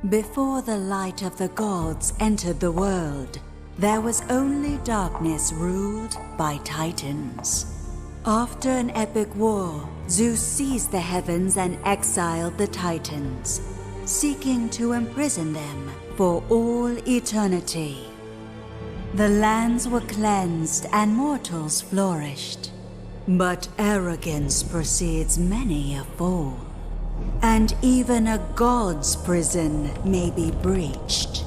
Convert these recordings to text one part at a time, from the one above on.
Before the light of the gods entered the world, there was only darkness ruled by titans. After an epic war, Zeus seized the heavens and exiled the titans, seeking to imprison them for all eternity. The lands were cleansed and mortals flourished. But arrogance precedes many a fall, and even a god's prison may be breached.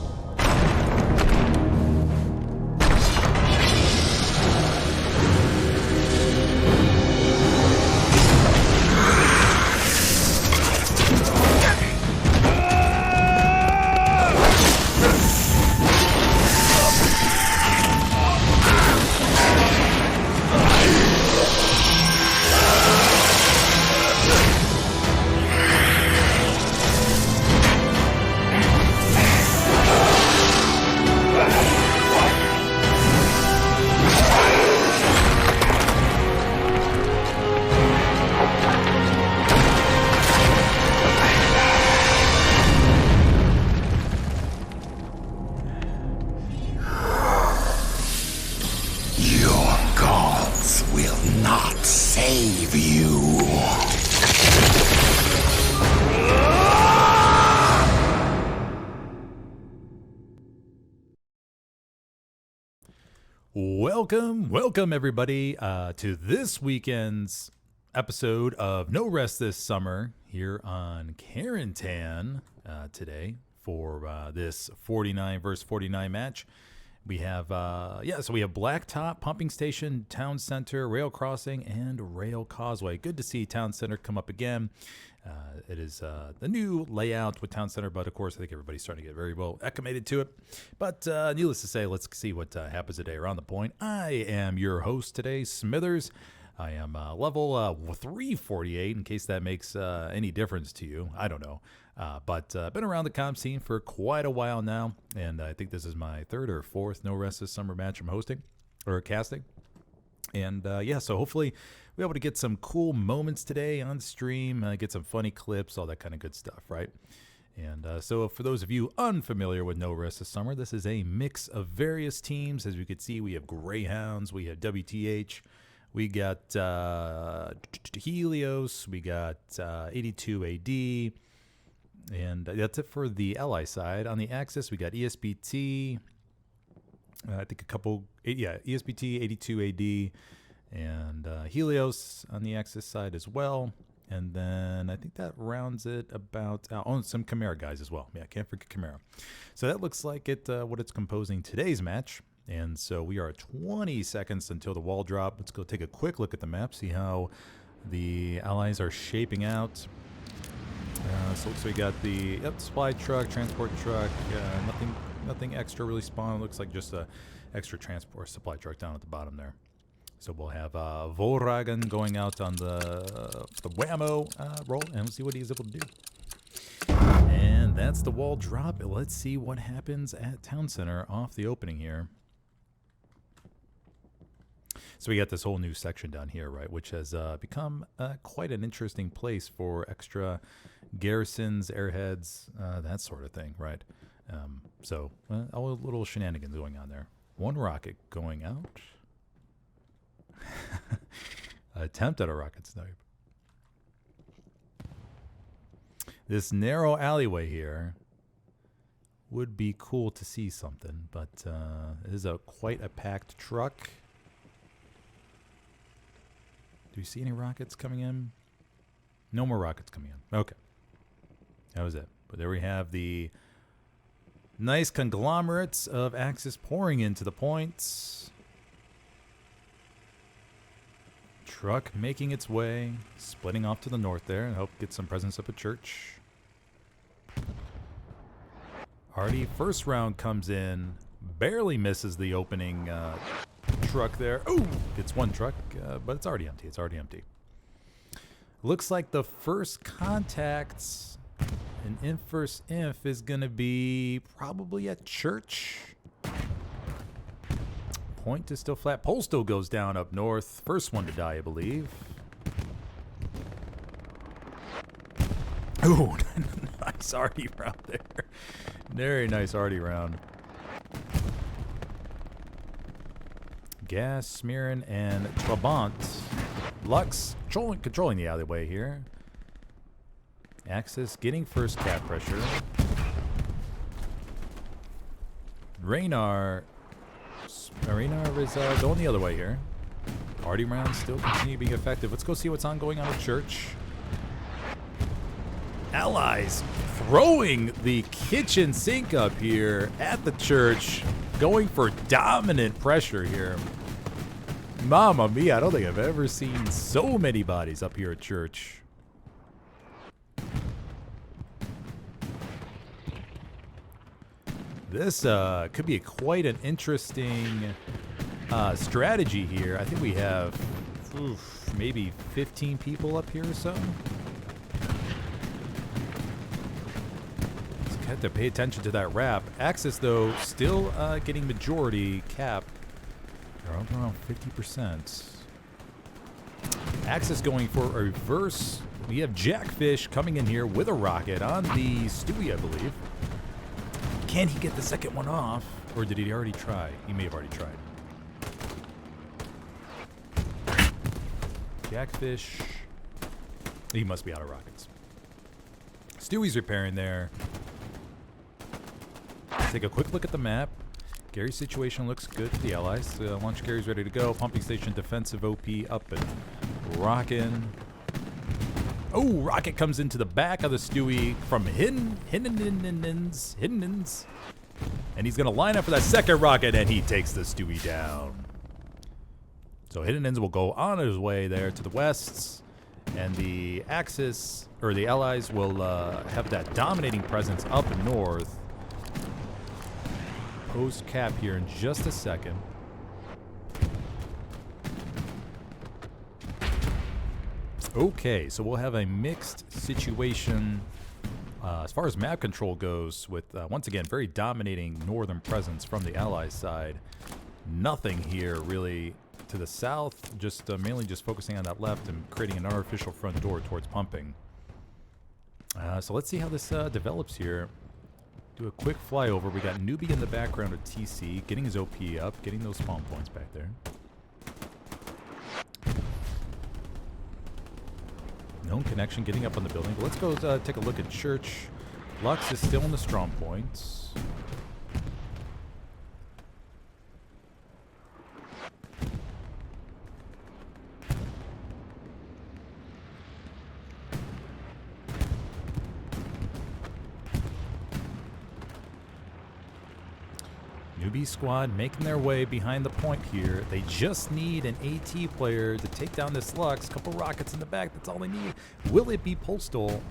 Welcome everybody to this weekend's episode of No Rest This Summer here on Carentan today for this 49 versus 49 match. We have so we have Blacktop, Pumping Station, Town Center, Rail Crossing, and Rail Causeway. Good to see Town Center come up again. It is the new layout with Town Center, but of course I think everybody's starting to get very well acclimated to it. But needless to say, let's see what happens today around the point. I am your host today, Smithers. I am level 348, in case that makes any difference to you. I don't know. But been around the comp scene for quite a while now, and I think this is my third or fourth No Rest This Summer match I'm hosting, or casting. And so hopefully we'll be able to get some cool moments today on stream, get some funny clips, all that kind of good stuff, right? And so for those of you unfamiliar with No Rest This Summer, this is a mix of various teams. As you can see, we have Greyhounds, we have WTH, we got Helios, we got 82 AD, and that's it for the ally side. On the Axis, we got ESBT, I think a couple, ESBT, 82 AD, and Helios on the Axis side as well. And then I think that rounds it about, some Chimera guys as well. Yeah, can't forget Chimera. So that looks like what it's composing today's match. And so we are at 20 seconds until the wall drop. Let's go take a quick look at the map, see how the allies are shaping out. So we got the supply truck, transport truck, nothing extra really spawned. Looks like just a extra transport supply truck down at the bottom there. So we'll have Volragen going out on the whammo roll, and we'll see what he's able to do. And that's the wall drop. Let's see what happens at Town Center off the opening here. So we got this whole new section down here, right, which has become quite an interesting place for extra garrisons, airheads, that sort of thing, right? So all the little shenanigans going on there. One rocket going out. Attempt at a rocket snipe. This narrow alleyway here would be cool to see something, but it is quite a packed truck. Do you see any rockets coming in? No more rockets coming in. Okay. That was it. But there we have the nice conglomerates of Axis pouring into the points. Truck making its way, splitting off to the north there, and hope get some presence up at church. Already first round comes in, barely misses the opening truck there. Oh, it's one truck, but it's already empty. It's already empty. Looks like the first contacts in Inf vs. Inf is going to be probably at church. Point is still flat. Pole still goes down up north. First one to die, I believe. Ooh, nice arty round there. Very nice arty round. Gas, Smearin, and Trabant. Lux controlling the alleyway here. Axis getting first cap pressure. Raynar is going the other way here. Arty rounds still continue being effective. Let's go see what's going on at church. Allies throwing the kitchen sink up here at the church, going for dominant pressure here. Mamma mia, I don't think I've ever seen so many bodies up here at church. This could be quite an interesting strategy here. I think we have maybe 15 people up here or so. Have to pay attention to that wrap. Axis, though, still getting majority cap. They're up around 50%. Axis going for a reverse. We have Jackfish coming in here with a rocket on the Stewie, I believe. Can he get the second one off? Or did he already try? He may have already tried. Jackfish. He must be out of rockets. Stewie's repairing there. Take a quick look at the map. Gary's situation looks good for the Allies. Launch Gary's ready to go. Pumping station defensive OP up and rocking. Oh, rocket comes into the back of the Stewie from Hiddens. And he's going to line up for that second rocket, and he takes the Stewie down. So Hiddens will go on his way there to the west. And the Axis, or the Allies, will have that dominating presence up north. Post cap here in just a second. Okay, so we'll have a mixed situation as far as map control goes with, once again, very dominating northern presence from the Allies side. Nothing here really to the south, just mainly just focusing on that left and creating an artificial front door towards pumping. So let's see how this develops here. Do a quick flyover. We got Newbie in the background of TC, getting his OP up, getting those spawn points back there. Known connection, getting up on the building. But let's go take a look at church. Lux is still in the strong points. Newbie squad making their way behind the point here. They just need an AT player to take down this Lux. Couple rockets in the back, that's all they need. Will it be Postal?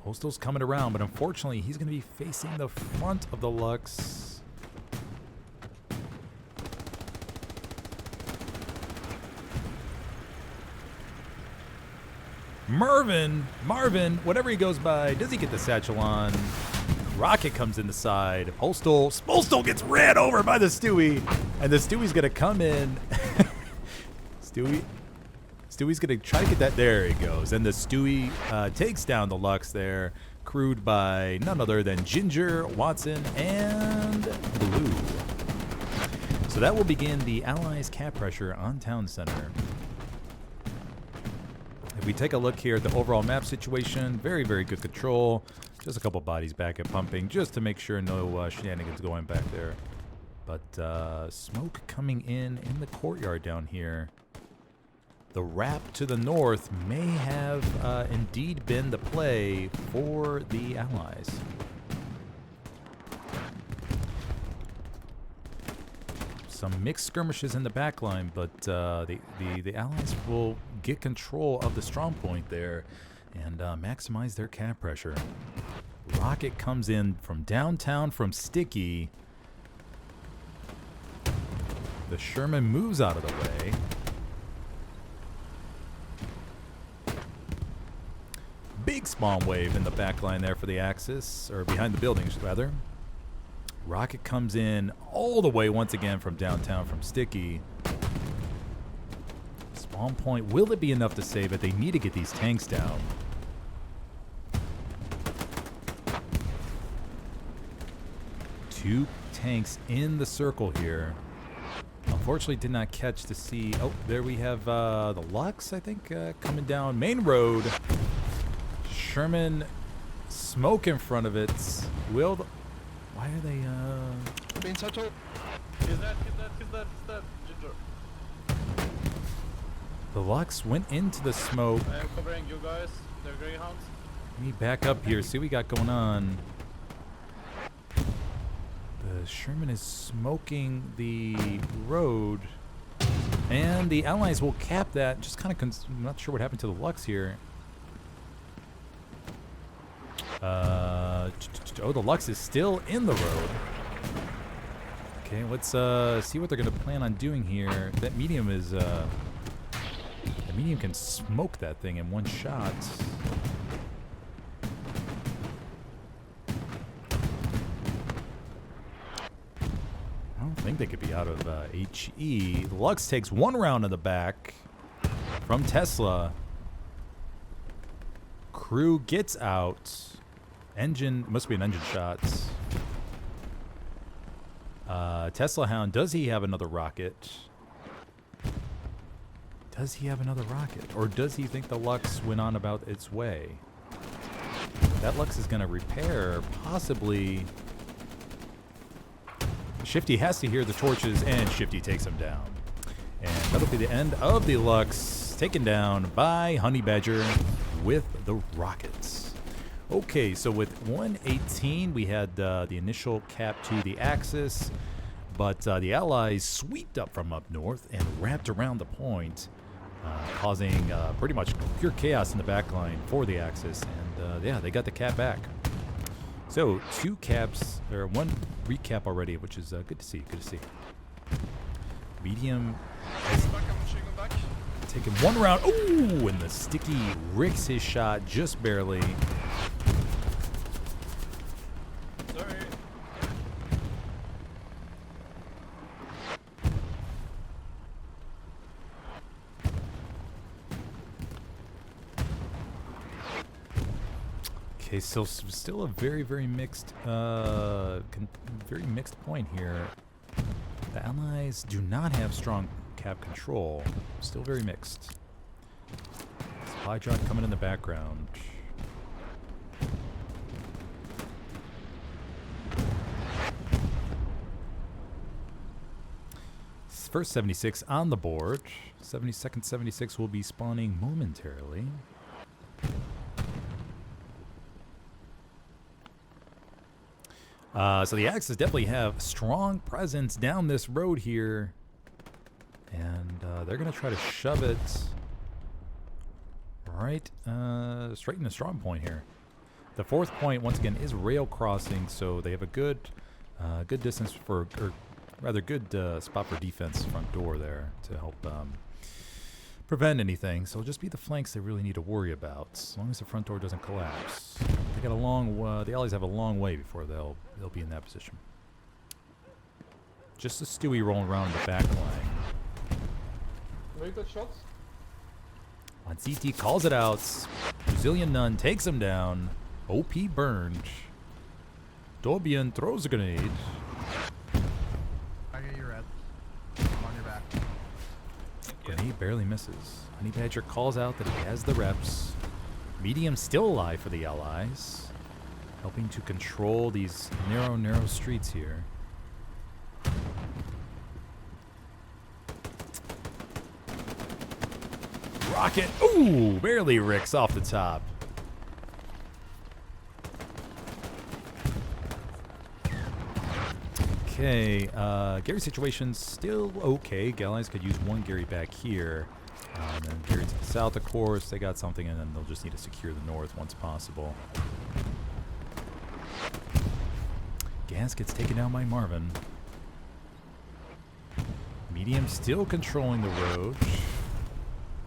Postal's coming around, but unfortunately he's going to be facing the front of the Lux. Marvin, whatever he goes by, does he get the satchel on? Rocket comes in the side. Postal gets ran over by the Stewie, and the Stewie's gonna come in. Stewie's gonna try to get that. There he goes, and the Stewie takes down the Lux there, crewed by none other than Ginger, Watson, and Blue. So that will begin the Allies' cap pressure on Town Center. If we take a look here at the overall map situation, very, very good control. Just a couple bodies back at pumping, just to make sure no shenanigans going back there. But smoke coming in the courtyard down here. The wrap to the north may have indeed been the play for the Allies. Some mixed skirmishes in the back line, but the Allies will get control of the strong point there and maximize their cap pressure. Rocket comes in from downtown from Sticky. The Sherman moves out of the way. Big spawn wave in the back line there for the Axis, or behind the buildings rather. Rocket comes in all the way once again from downtown from Sticky. Spawn point, will it be enough to save it? They need to get these tanks down. 2 tanks in the circle here. Unfortunately, did not catch to see. Oh, there we have the Lux, I think, coming down main road. Sherman, smoke in front of it. Why are they? Being settled. He's dead. Ginger. The Lux went into the smoke. I am covering you guys. They're greyhounds. Let me back up here. See what we got going on. The Sherman is smoking the road, and the Allies will cap that. Just kind of, I'm not sure what happened to the Lux here. Oh, the Lux is still in the road. Okay, let's see what they're gonna plan on doing here. That medium is the medium can smoke that thing in one shot. I don't think they could be out of HE. The Lux takes 1 round in the back from Tesla. Crew gets out. Engine, must be an engine shot. Tesla Hound, does he have another rocket? Does he have another rocket? Or does he think the Lux went on about its way? That Lux is going to repair, possibly. Shifty has to hear the torches, and Shifty takes him down. And that'll be the end of the Lux, taken down by Honey Badger with the rockets. Okay, so with 118, we had the initial cap to the Axis, but the Allies sweeped up from up north and wrapped around the point, causing pretty much pure chaos in the back line for the Axis, and yeah, they got the cap back. So 2 caps, or 1 recap already, which is good to see, Medium has taken 1 round. Ooh, and the Sticky ricks his shot just barely. Sorry. Okay, so still a very mixed, very mixed point here. The Allies do not have strong cap control. Still very mixed. Supply drop coming in the background. First 76 on the board. 72nd 76 will be spawning momentarily. So the Axis definitely have strong presence down this road here. And they're going to try to shove it right straight in the strong point here. The 4th point, once again, is rail crossing, so they have a good distance for, or rather good spot for defense front door there to help prevent anything. So it'll just be the flanks they really need to worry about, as long as the front door doesn't collapse. They got a long, the Allies have a long way before they'll be in that position. Just a Stewie rolling around in the back line. Very good shots. CT calls it out. Brazilian Nun takes him down. OP burned. Dorbian throws a grenade. I get your red. I'm on your back. Grenade barely misses. Honey Badger calls out that he has the reps. Medium still alive for the Allies, helping to control these narrow streets here. Rocket, ooh, barely ricks off the top. Okay, Gary's situation's still okay. Allies could use 1 Gary back here. And then Gary to the south, of course. They got something, and then they'll just need to secure the north once possible. Gas gets taken down by Marvin. Medium still controlling the road.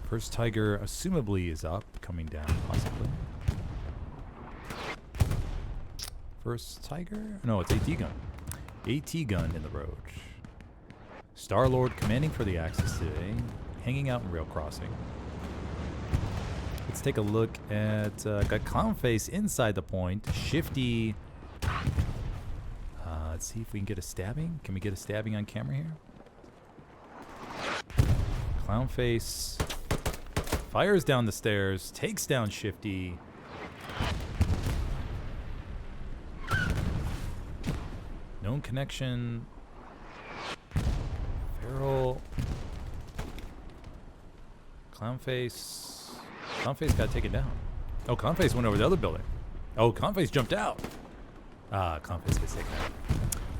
First Tiger, assumably, is up, coming down, possibly. First Tiger? No, it's AT gun. AT gun in the road. Star-Lord commanding for the Axis today, hanging out in rail crossing. Let's take a look at got Clownface inside the point. Shifty Let's see if we can get a stabbing. Can we get a stabbing on camera here? Clownface fires down the stairs, takes down Shifty. Known connection. Feral. Clownface. Clownface got taken down. Oh, Clownface went over the other building. Oh, Clownface jumped out. Clownface gets taken out.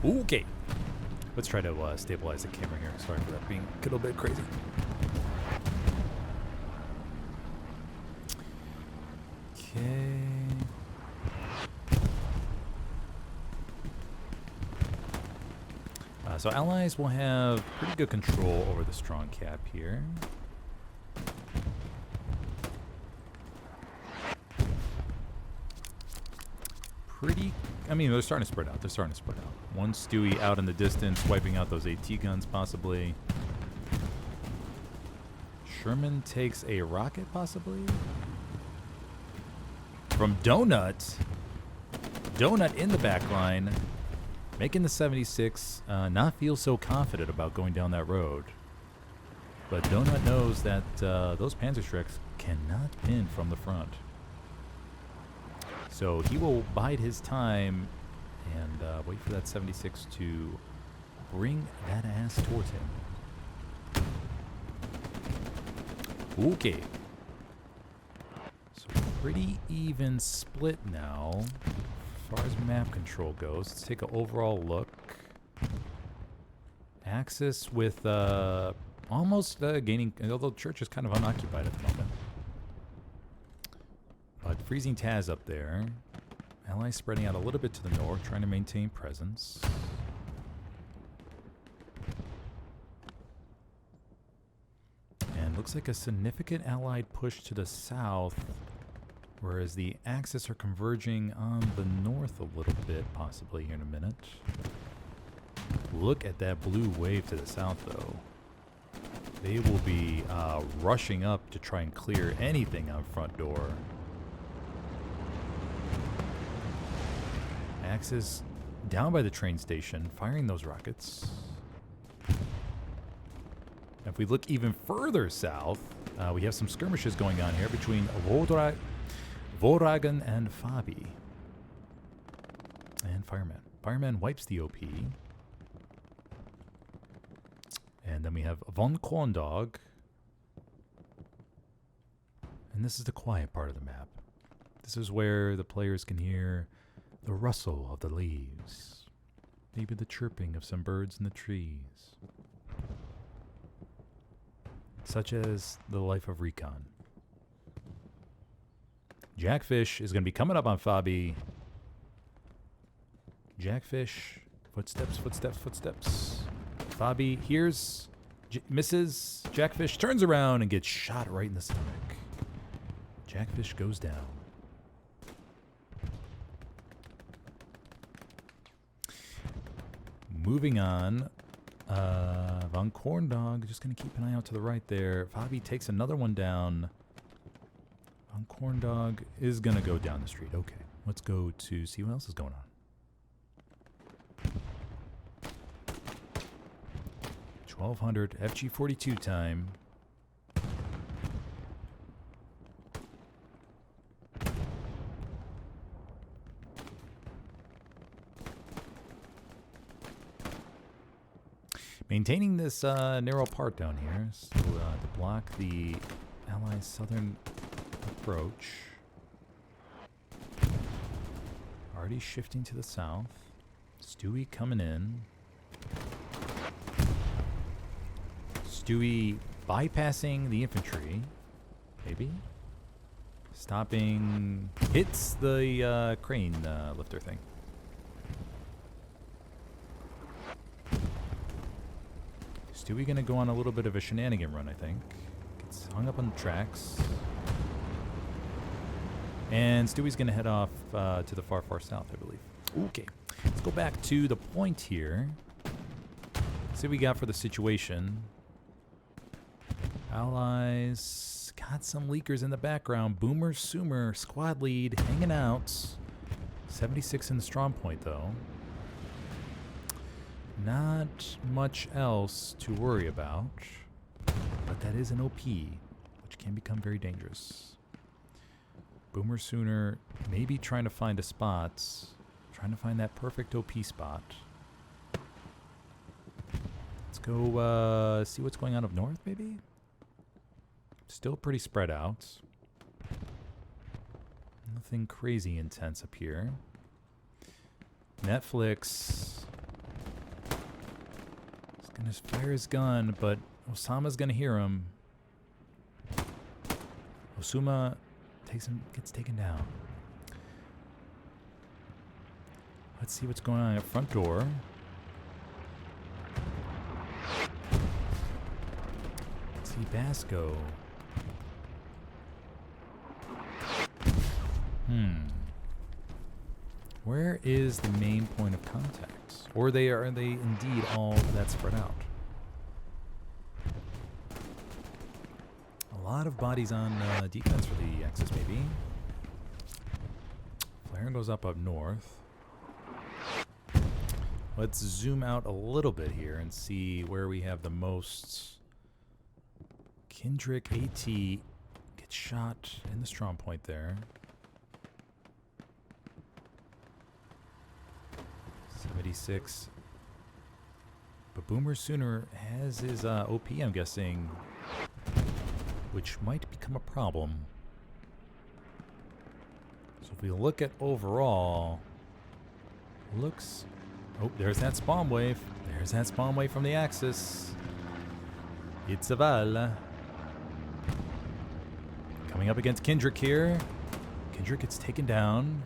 Okay. Let's try to stabilize the camera here. Sorry for that being a little bit crazy. Okay. So allies will have pretty good control over the strong cap here. I mean, they're starting to spread out. One Stewie out in the distance, wiping out those AT guns, possibly. Sherman takes a rocket, possibly. From Donut. Donut in the back line. Making the 76 not feel so confident about going down that road. But Donut knows that those Panzerschrecks cannot pin from the front. So he will bide his time and wait for that 76 to bring that ass towards him. Okay. So pretty even split now as far as map control goes. Let's take an overall look. Axis with almost gaining, although Church is kind of unoccupied at the moment. But freezing Taz up there. Allies spreading out a little bit to the north, trying to maintain presence. And looks like a significant Allied push to the south, whereas the Axis are converging on the north a little bit, possibly here in a minute. Look at that blue wave to the south, though. They will be rushing up to try and clear anything on front door. Axis down by the train station, firing those rockets. If we look even further south, we have some skirmishes going on here between Voragen and Fabi. And Fireman. Fireman wipes the OP. And then we have Von Korndog. And this is the quiet part of the map. This is where the players can hear the rustle of the leaves. Maybe the chirping of some birds in the trees. Such as the life of Recon. Jackfish is going to be coming up on Fabi. Jackfish. Footsteps, footsteps, footsteps. Fabi hears, misses. Jackfish turns around and gets shot right in the stomach. Jackfish goes down. Moving on. Von Korndog, just going to keep an eye out to the right there. Fabi takes another one down. Von Korndog is going to go down the street. Okay, let's go to see what else is going on. 1200 FG42 time. Maintaining this narrow part down here so, to block the Allies' southern approach. Already shifting to the south. Stewie coming in. Stewie bypassing the infantry. Maybe. Stopping. Hits the crane lifter thing. Stewie gonna go on a little bit of a shenanigan run, I think. Gets hung up on the tracks. And Stewie's gonna head off to the far, far south, I believe. Okay, let's go back to the point here. See what we got for the situation. Allies got some leakers in the background. Boomer, Sumer, squad lead, hanging out. 76 in the strong point, though. Not much else to worry about, but that is an OP, which can become very dangerous. Boomer Sooner maybe trying to find a spot, trying to find that perfect OP spot. Let's go see what's going on up north, maybe? Still pretty spread out. Nothing crazy intense up here. Netflix is going to fire his gun, but Osama's going to hear him. Osuma gets taken down. Let's see what's going on at front door. Let's see Basco. Where is the main point of contact? Or are they indeed all that spread out? A lot of bodies on defense for the Axis, maybe. Flare goes up north. Let's zoom out a little bit here and see where we have the most. Kendrick AT gets shot in the strong point there. 76. But Boomer Sooner has his OP, I'm guessing, which might become a problem. So if we look at overall, looks... Oh, there's that spawn wave. There's that spawn wave from the Axis. It's a Val. Coming up against Kendrick here. Kendrick gets taken down.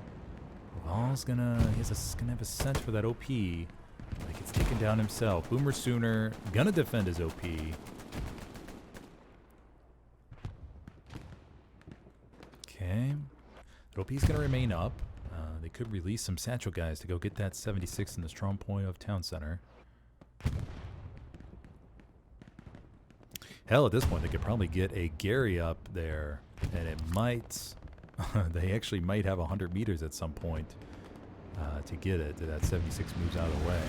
Val's gonna have a scent for that OP. But he gets taken down himself. Boomer Sooner gonna defend his OP. Okay. The OP's gonna remain up. They could release some satchel guys to go get that 76 in the strong point of town center. Hell, at this point, they could probably get a Gary up there, and it might... they actually might have 100 meters at some point to get it. That 76 moves out of the way.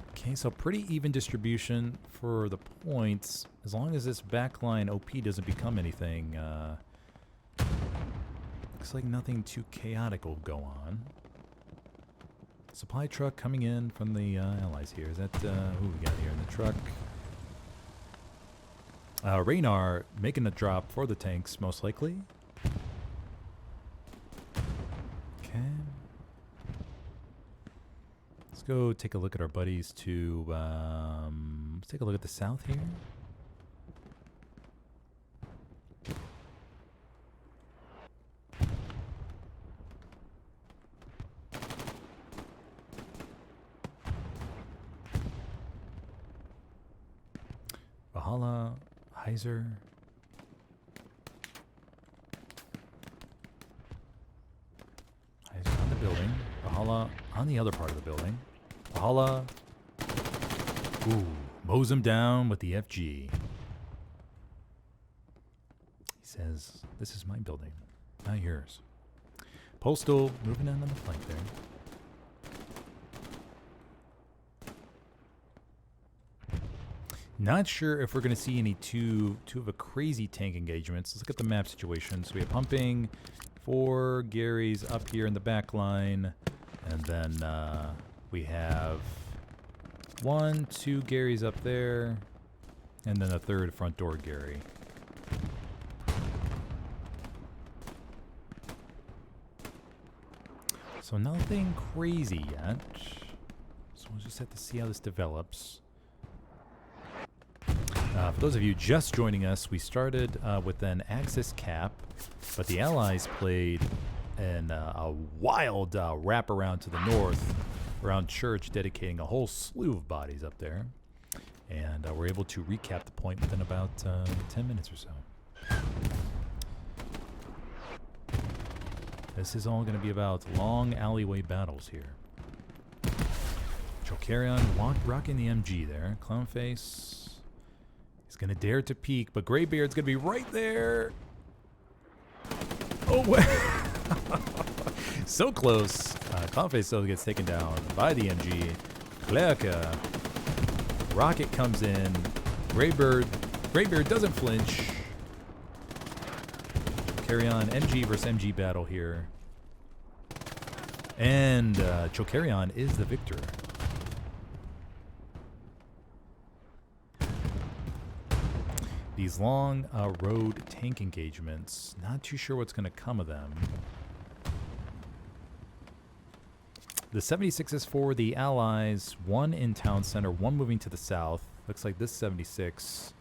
Okay, so pretty even distribution for the points. As long as this backline OP doesn't become anything, looks like nothing too chaotic will go on. Supply truck coming in from the allies here. Is that, who we got here in the truck? Raynar making a drop for the tanks, most likely. Okay. Let's go take a look at our buddies to, let's take a look at the south here. Valhalla, Heiser. Heiser on the building. Valhalla on the other part of the building. Valhalla. Ooh, mows him down with the FG. He says, this is my building, not yours. Postal moving down on the flank there. Not sure if we're going to see any two of a crazy tank engagements. Let's look at the map situation. So we have pumping, 4 Garys up here in the back line, and then we have 1, 2 Garys up there, and then a 3rd front door Gary. So nothing crazy yet. So we'll just have to see how this develops. For those of you just joining us, we started with an Axis cap, but the Allies played in a wild wraparound to the north around Church, dedicating a whole slew of bodies up there. And we're able to recap the point within about 10 minutes or so. This is all going to be about long alleyway battles here. Carentan rocking the MG there. Clownface. He's going to dare to peek, but Greybeard's going to be right there. Oh, So close. Clownface still gets taken down by the MG. Clerca. Rocket comes in. Greybeard doesn't flinch. Carry on. MG versus MG battle here. And Chokarion is the victor. These long road tank engagements. Not too sure what's going to come of them. The 76 is for the Allies. One in town center, one moving to the south. Looks like this 76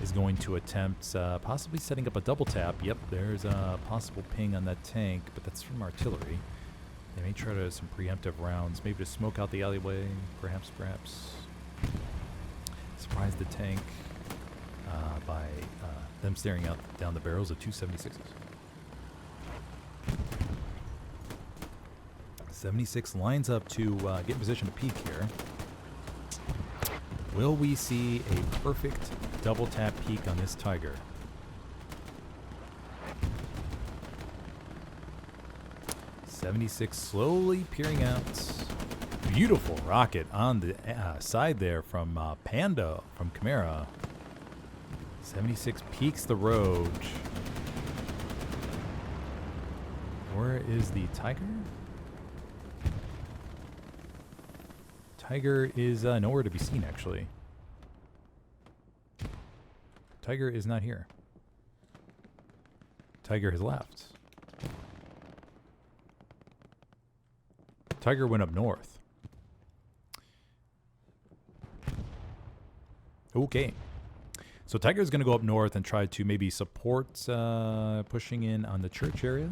is going to attempt possibly setting up a double tap. Yep, there's a possible ping on that tank, but that's from artillery. They may try to some preemptive rounds, maybe to smoke out the alleyway, perhaps. Surprise the tank by them staring out down the barrels of 276s. 76 lines up to get in position to peek here. Will we see a perfect double tap peek on this Tiger? '76 slowly peering out. Beautiful rocket on the side there from Panda, from Chimera. 76 peeks the road. Where is the Tiger? Tiger is nowhere to be seen, actually. Tiger is not here. Tiger has left. Tiger went up north. Okay. So Tiger's going to go up north and try to maybe support pushing in on the church area.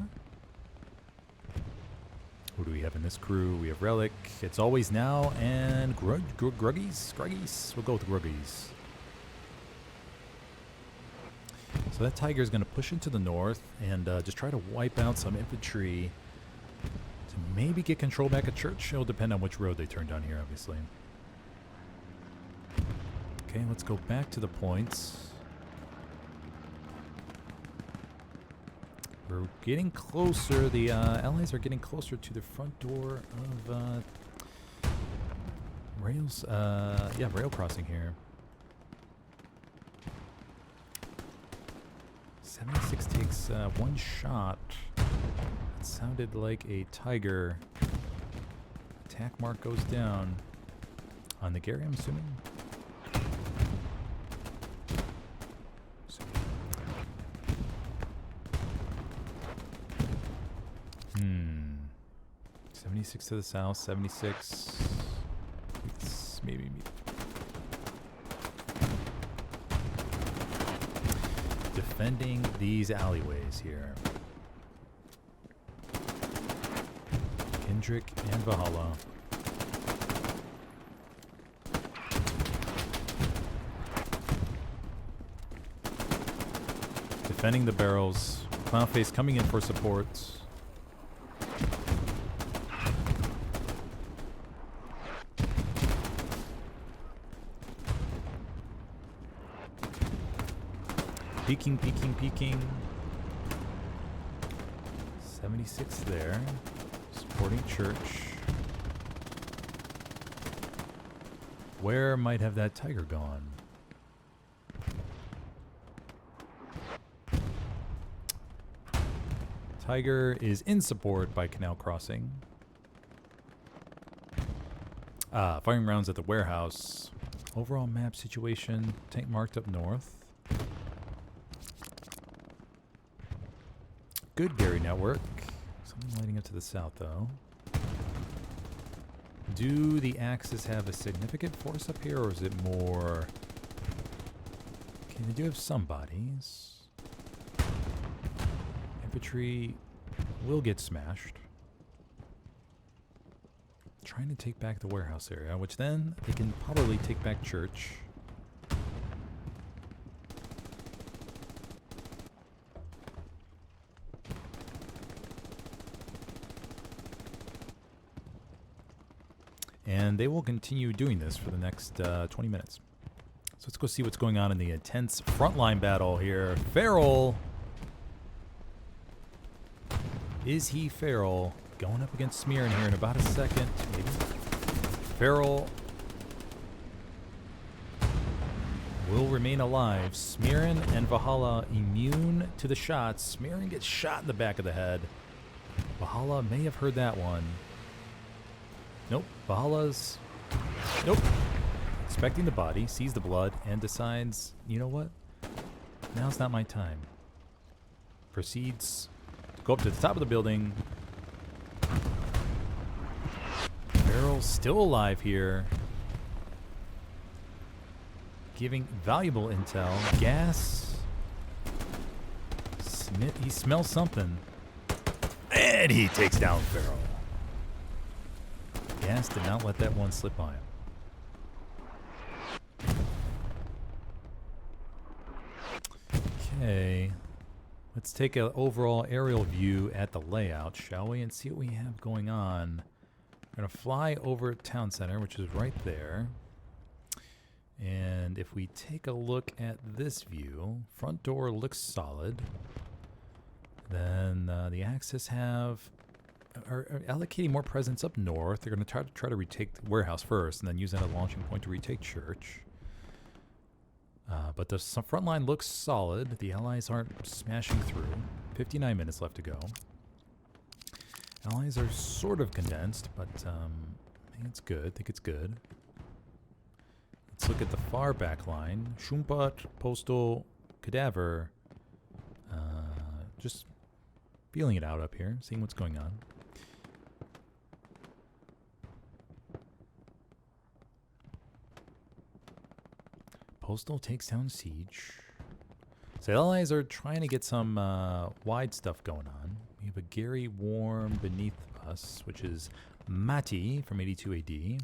Who do we have in this crew? We have Relic. It's Always Now and Gruggies. We'll go with Gruggies. So that Tiger's going to push into the north and just try to wipe out some infantry to maybe get control back at church. It'll depend on which road they turn down here, obviously. Okay, let's go back to the points. We're getting closer. The Allies are getting closer to the front door of rails. Yeah, rail crossing here. 76 takes one shot. It sounded like a Tiger. Attack mark goes down on the Gary, I'm assuming. 76 to the south, 76. It's maybe defending these alleyways here. Kendrick and Valhalla. Defending the barrels. Clownface coming in for support. Peeking. 76 there. Supporting church. Where might have that Tiger gone? Tiger is in support by Canal Crossing. Firing rounds at the warehouse. Overall map situation. Tank marked up north. Good Gary network. Something lighting up to the south, though. Do the Axis have a significant force up here, or is it more... Okay, they do have some bodies. Infantry will get smashed. Trying to take back the warehouse area, which then they can probably take back church. And they will continue doing this for the next 20 minutes. So let's go see what's going on in the intense frontline battle here. Farrell Is he feral? Going up against Smearin here in about a second, maybe. Feral will remain alive. Smearin and Valhalla immune to the shots. Smearin gets shot in the back of the head. Valhalla may have heard that one. Nope. Valhalla's... Nope. Expecting the body, sees the blood, and decides, you know what? Now's not my time. Proceeds to go up to the top of the building. Feral's still alive here. Giving valuable intel. Gas. He smells something. And he takes down Feral. Gas did not let that one slip by him. Okay. Let's take an overall aerial view at the layout, shall we? And see what we have going on. We're going to fly over Town Center, which is right there. And if we take a look at this view, front door looks solid. Then the Axis are allocating more presence up north. They're going to try to retake the warehouse first, and then use that as a launching point to retake Church. But the front line looks solid. The Allies aren't smashing through. 59 minutes left to go. Allies are sort of condensed, but I think it's good. Let's look at the far back line. Schumpat, Postal, Cadaver. Just feeling it out up here, seeing what's going on. Postal takes down Siege. So the Allies are trying to get some wide stuff going on. We have a Gary Warm beneath us, which is Matti from 82 AD.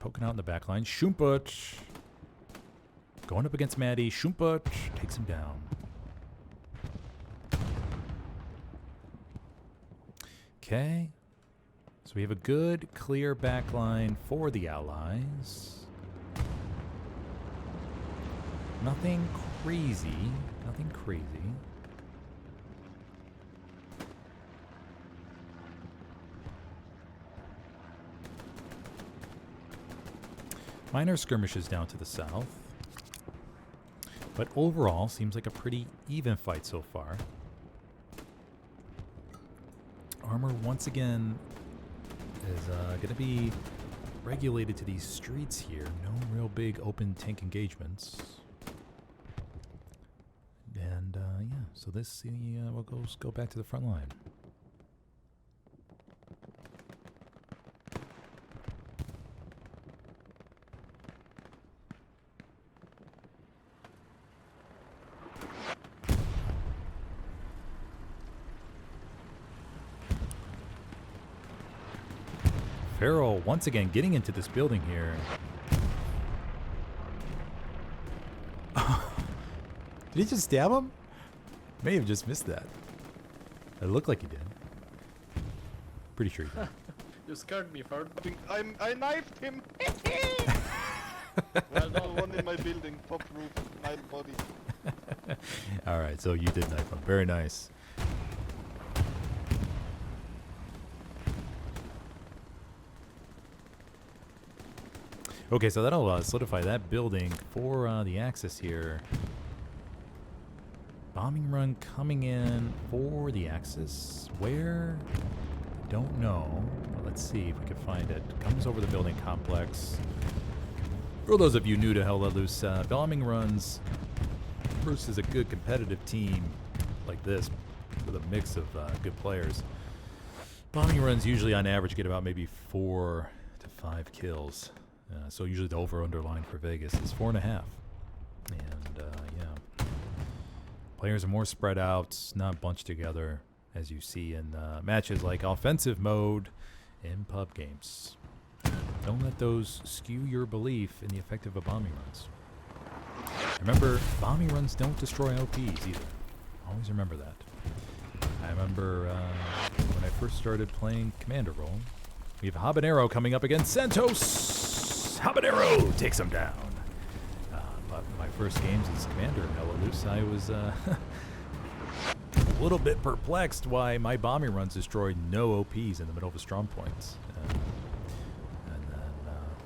Poking out in the back line. Schumpat going up against Matty. Schumpat takes him down. Okay. So we have a good, clear back line for the Allies. Nothing crazy. Minor skirmishes down to the south. But overall, seems like a pretty even fight so far. Armor, once again, is going to be regulated to these streets here. No real big open tank engagements. And, yeah, so this, we'll go back to the front line. Feral once again getting into this building here. Did he just stab him? May have just missed that. It looked like he did. Pretty sure he did. You scared me, Fard. I knifed him! Well done, one in my building, top roof, my body. Alright, so you did knife him. Very nice. Okay, so that'll solidify that building for the Axis here. Bombing run coming in for the Axis. Where? Don't know. But let's see if we can find it. Comes over the building complex. For those of you new to Hell Let Loose, bombing runs versus a good competitive team like this with a mix of good players. Bombing runs usually on average get about maybe 4 to 5 kills. So usually the over-under line for Vegas is 4.5. And, yeah. Players are more spread out, not bunched together, as you see in matches like offensive mode in pub games. Don't let those skew your belief in the effect of a bombing runs. Remember, bombing runs don't destroy OPs either. Always remember that. I remember when I first started playing Commander role, we have Habanero coming up against Santos. Habanero takes him down. But my first games as Commander in Hell Let Loose, I was a little bit perplexed why my bombing runs destroyed no OPs in the middle of a strong point. And then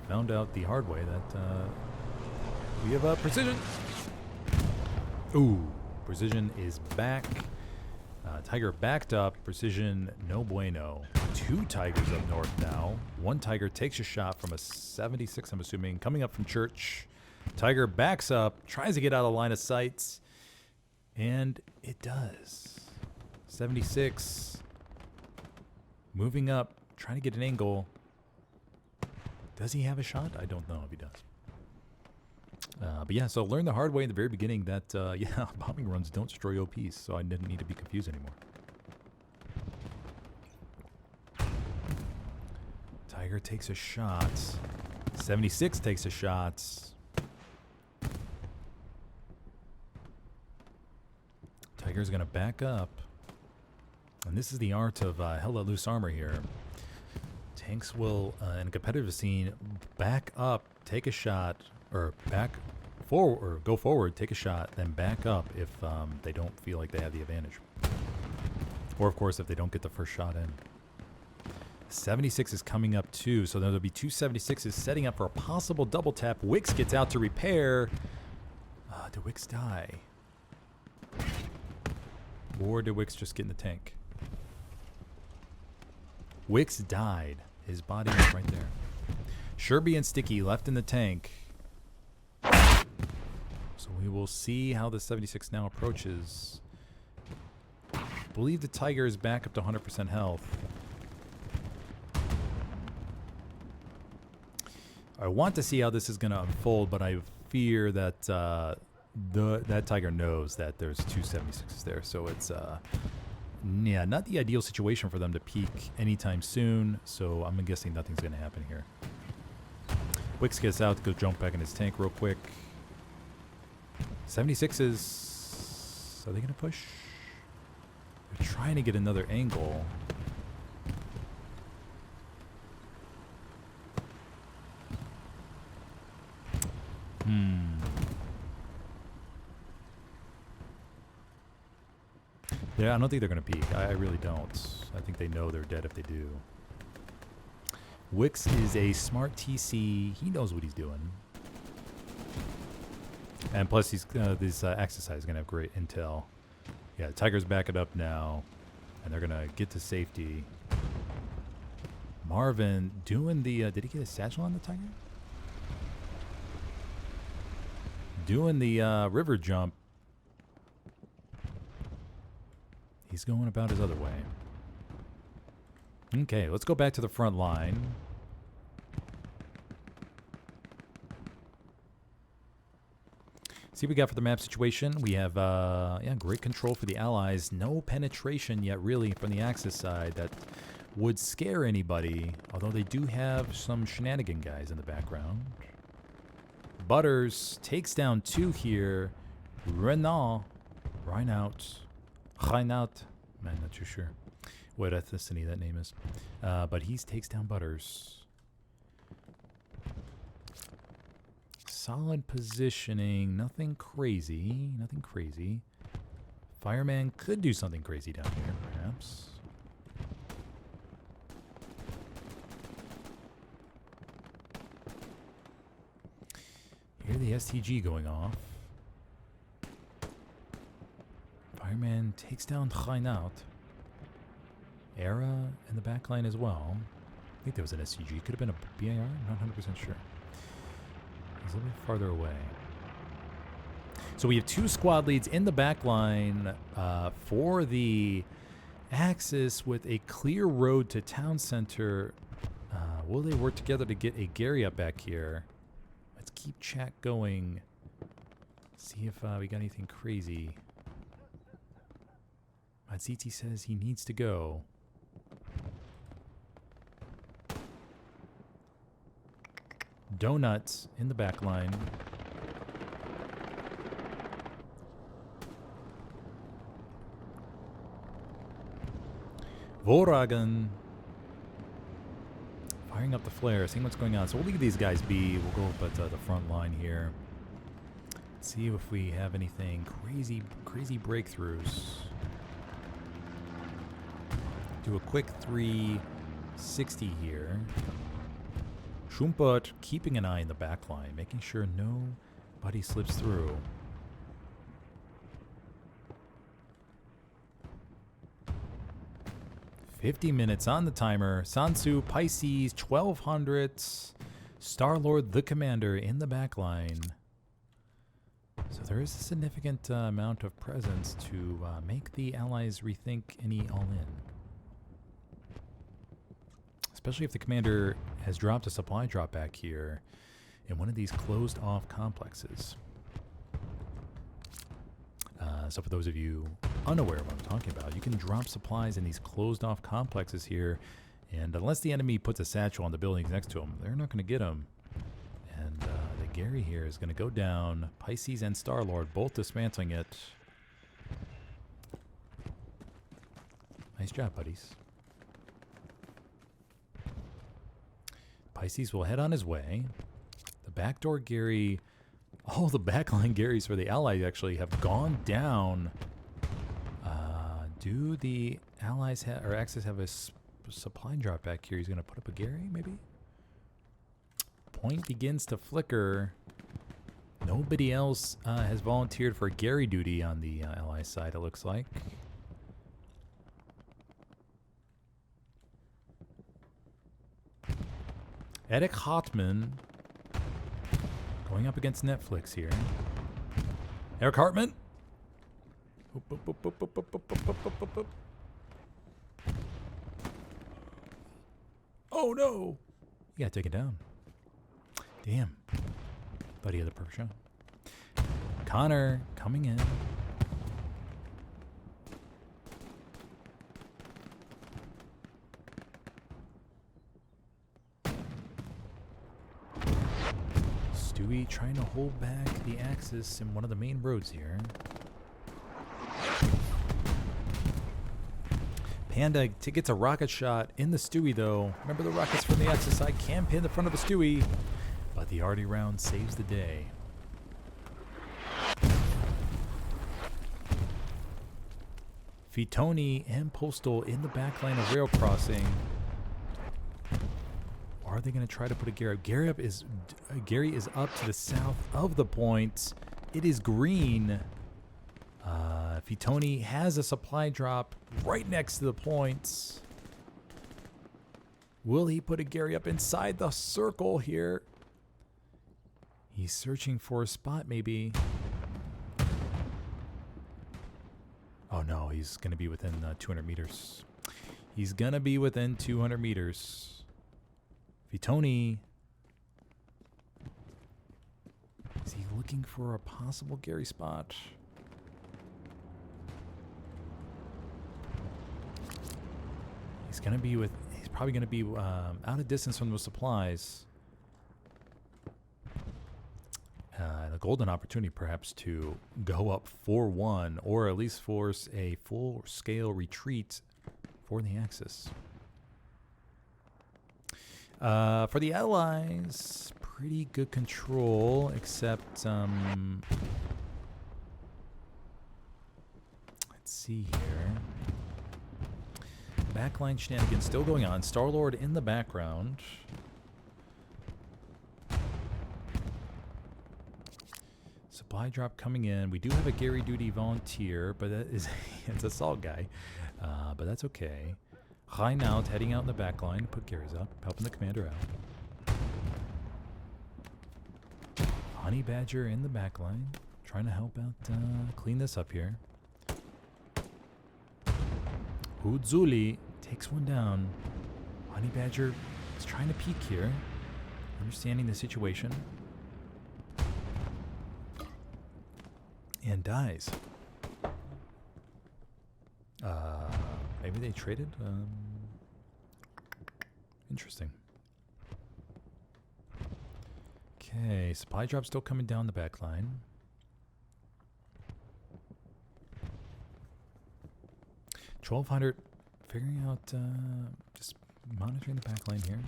found out the hard way that we have precision. Ooh, precision is back. Tiger backed up. Precision, no bueno. 2 tigers up north now. 1 tiger takes a shot from a 76, I'm assuming, coming up from church. Tiger backs up, tries to get out of line of sight, and it does. 76, moving up, trying to get an angle. Does he have a shot? I don't know if he does. But yeah, so learn the hard way in the very beginning that, yeah, bombing runs don't destroy OPs, so I didn't need to be confused anymore. Tiger takes a shot. 76 takes a shot. Tiger's going to back up. And this is the art of hella loose armor here. Tanks will, in a competitive scene, back up, take a shot, or back forward, or go forward, take a shot, then back up if they don't feel like they have the advantage. Or, of course, if they don't get the first shot in. 76 is coming up too, so there'll be 2 76s setting up for a possible double tap. Wix gets out to repair. Did Wix die? Or did Wix just get in the tank? Wix died. His body is right there. Sherby and Sticky left in the tank. So we will see how the 76 now approaches. I believe the Tiger is back up to 100% health. I want to see how this is going to unfold, but I fear that that Tiger knows that there's 2 76s there. So it's yeah, not the ideal situation for them to peek anytime soon. So I'm guessing nothing's going to happen here. Wix gets out to go jump back in his tank real quick. 76s, are they going to push? They're trying to get another angle. Yeah, I don't think they're going to peek. I really don't. I think they know they're dead if they do. Wix is a smart TC. He knows what he's doing. And plus, this Axis side is going to have great intel. Yeah, the Tiger's backing up now. And they're going to get to safety. Marvin doing the... did he get a satchel on the Tiger? Doing the river jump. He's going about his other way. Okay, let's go back to the front line. See what we got for the map situation. We have, yeah, great control for the Allies. No penetration yet, really, from the Axis side that would scare anybody. Although they do have some shenanigan guys in the background. Butters takes down 2 here. Renault, Reinhardt. Reinhardt, man, not too sure what ethnicity that name is. But he takes down Butters. Solid positioning, nothing crazy, nothing crazy. Fireman could do something crazy down here, perhaps. Hear the STG going off. Fireman takes down Reinhardt. Era in the back line as well. I think there was an SCG. Could have been a BAR? Not 100% sure. He's a little bit farther away. So we have 2 squad leads in the back line for the Axis with a clear road to town center. Will they work together to get a Gary up back here? Let's keep chat going. See if we got anything crazy. Matziti says he needs to go. Donuts in the back line. Voragan firing up the flare, seeing what's going on. So we'll leave these guys be. We'll go up at the front line here. See if we have anything crazy breakthroughs. Do a quick 360 here. Schumpert keeping an eye in the back line, making sure nobody slips through. $50 minutes on the timer. Sansu, Pisces, 1200s. Star-Lord, the commander, in the back line. So there is a significant amount of presence to make the allies rethink any all-in. Especially if the commander has dropped a supply drop back here in one of these closed-off complexes. So for those of you unaware of what I'm talking about, you can drop supplies in these closed-off complexes here, and unless the enemy puts a satchel on the buildings next to them, they're not going to get them. And the Gary here is going to go down. Pisces and Star-Lord both dismantling it. Nice job, buddies. Pisces will head on his way. The backdoor Gary... All the backline Garys for the Allies actually have gone down. Do the Allies or Axis have a supply drop back here? He's going to put up a Gary, maybe? Point begins to flicker. Nobody else has volunteered for Gary duty on the Ally side, it looks like. Eric Hartman going up against Netflix here. Eric Hartman. Oh no! You gotta take it down. Damn. Buddy had the perfect shot. Connor coming in. Stewie trying to hold back the Axis in one of the main roads here. Panda gets a rocket shot in the Stewie, though. Remember, the rockets from the Axis side can pin the front of the Stewie, but the arty round saves the day. Fitoni and Postal in the back line of rail crossing. Are they going to try to put a Gary up? Gary is up to the south of the point. It is green. Fitoni has a supply drop right next to the points. Will he put a Gary up inside the circle here? He's searching for a spot, maybe. Oh no, he's going to be within 200 meters. He's going to be within 200 meters. Fitoni. Is he looking for a possible Gary spot? He's probably gonna be out of distance from those supplies. A golden opportunity perhaps to go up 4-1 or at least force a full-scale retreat for the Axis. For the Allies, pretty good control, except let's see here. Backline shenanigans still going on. Star-Lord in the background. Supply drop coming in. We do have a Gary duty volunteer, but that is it's a assault guy. But that's okay. Reinaud heading out in the backline. Put Gary's up, helping the commander out. Honey Badger in the backline, trying to help out, clean this up here. Udzuli takes one down. Honey Badger is trying to peek here, understanding the situation. And dies. Maybe they traded? Interesting. Okay, supply drop still coming down the back line. $1,200, figuring out, just monitoring the back line here.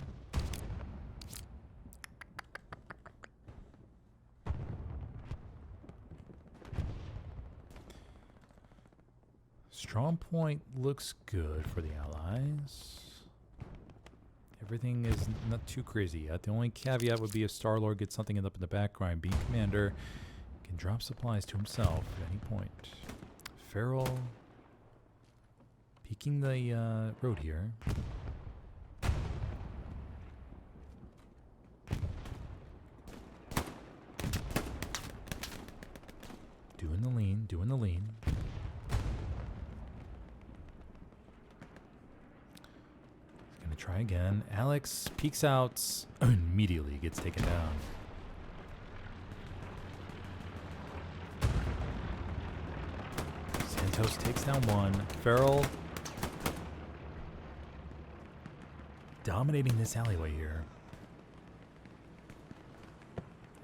Strong point looks good for the allies. Everything is not too crazy yet. The only caveat would be if Star-Lord gets something up in the background. Being commander can drop supplies to himself at any point. Farrell peeking the road here. Doing the lean, doing the lean. Gonna try again. Alex peeks out, immediately gets taken down. Santos takes down one. Farrell dominating this alleyway here.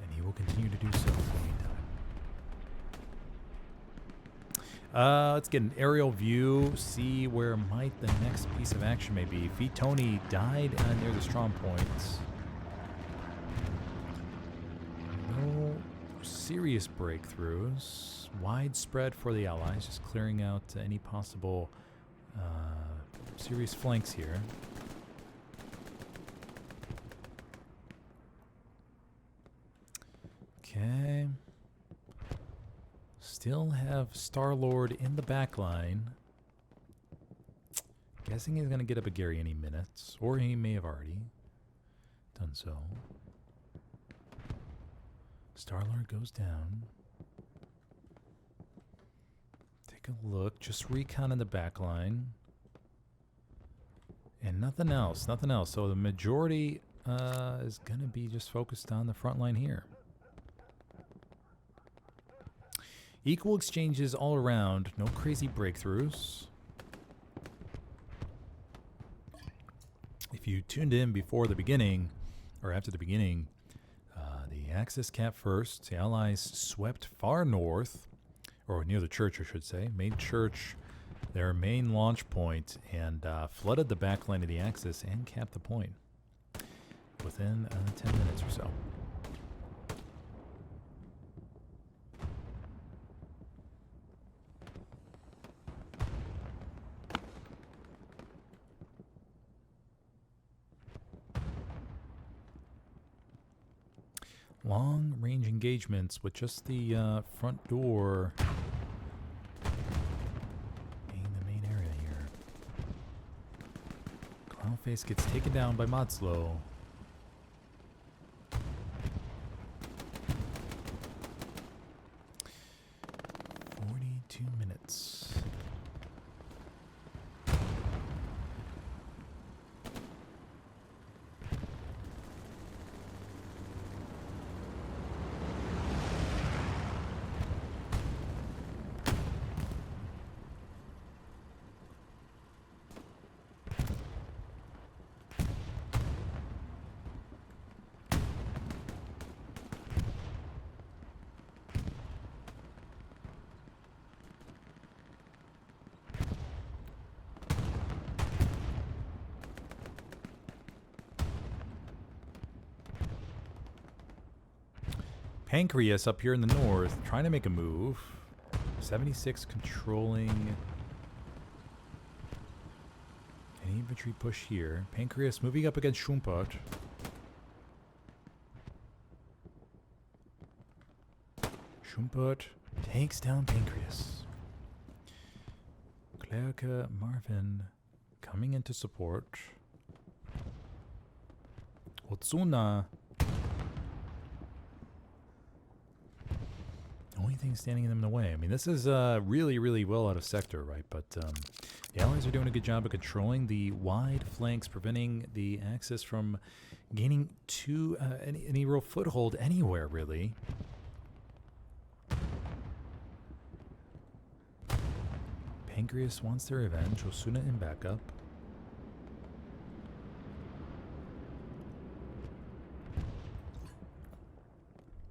And he will continue to do so in the meantime. Let's get an aerial view, see where might the next piece of action may be. Tony died near the strong points. No serious breakthroughs. Widespread for the allies, just clearing out any possible serious flanks here. Okay. Still have Star-Lord in the back line. Guessing he's going to get up a Gary any minutes, or he may have already done so. Star-Lord goes down. Take a look, just recon in the back line. And nothing else, nothing else. So the majority is going to be just focused on the front line here. Equal exchanges all around, no crazy breakthroughs. If you tuned in before the beginning, or after the beginning, the Axis capped first. The Allies swept far north, or near the church, I should say, made church their main launch point, and flooded the back line of the Axis and capped the point within 10 minutes or so. Long range engagements with just the front door being the main area here. Clownface gets taken down by Modslow. 42 minutes. Pancreas up here in the north, trying to make a move. 76 controlling any infantry push here. Pancreas moving up against Schumpert. Schumpert takes down Pancreas. Klerke Marvin coming into support. Otsuna. Only thing standing them in the way. I mean, this is really, really well out of sector, right? But the Allies are doing a good job of controlling the wide flanks, preventing the Axis from gaining any real foothold anywhere, really. Pancreas wants their revenge. Osuna in backup.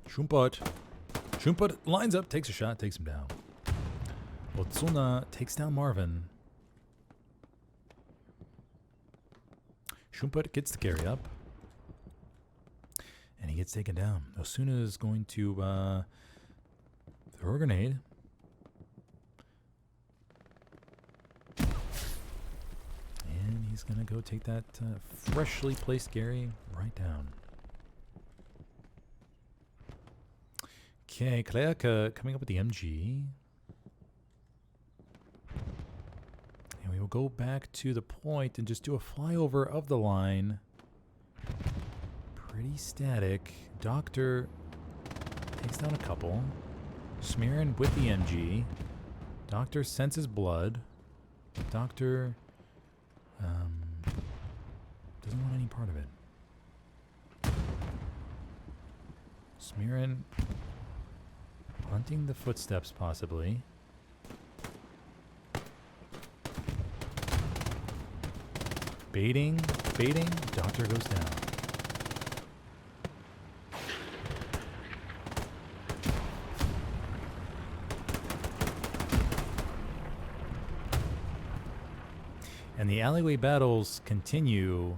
Schumpert. Schumpert lines up, takes a shot, takes him down. Otsuna takes down Marvin. Schumpert gets the carry up. And he gets taken down. Osuna is going to throw a grenade. he's going to go take that freshly placed Gary right down. Okay, Kleaka coming up with the MG. And we will go back to the point and just do a flyover of the line. Pretty static. Doctor takes down a couple. Smearin with the MG. Doctor senses blood. Doctor doesn't want any part of it. Smearin hunting the footsteps, possibly. Baiting. Doctor goes down. And the alleyway battles continue.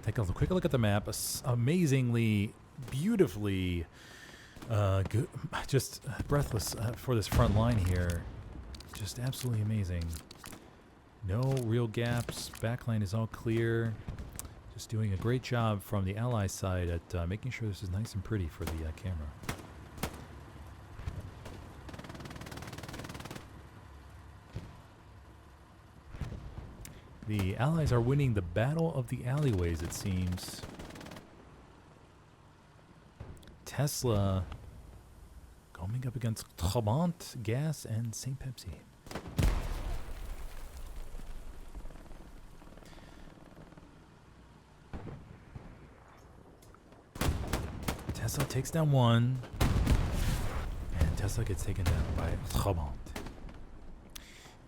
Take a quick look at the map. Amazingly, beautifully good. Just breathless for this front line here. Just absolutely amazing. No real gaps. Backline is all clear. Just doing a great job from the ally side at making sure this is nice and pretty for the camera. The allies are winning the battle of the alleyways, it seems. Tesla going up against Trabant, Gas, and St. Pepsi. Tesla takes down one, and Tesla gets taken down by Trabant.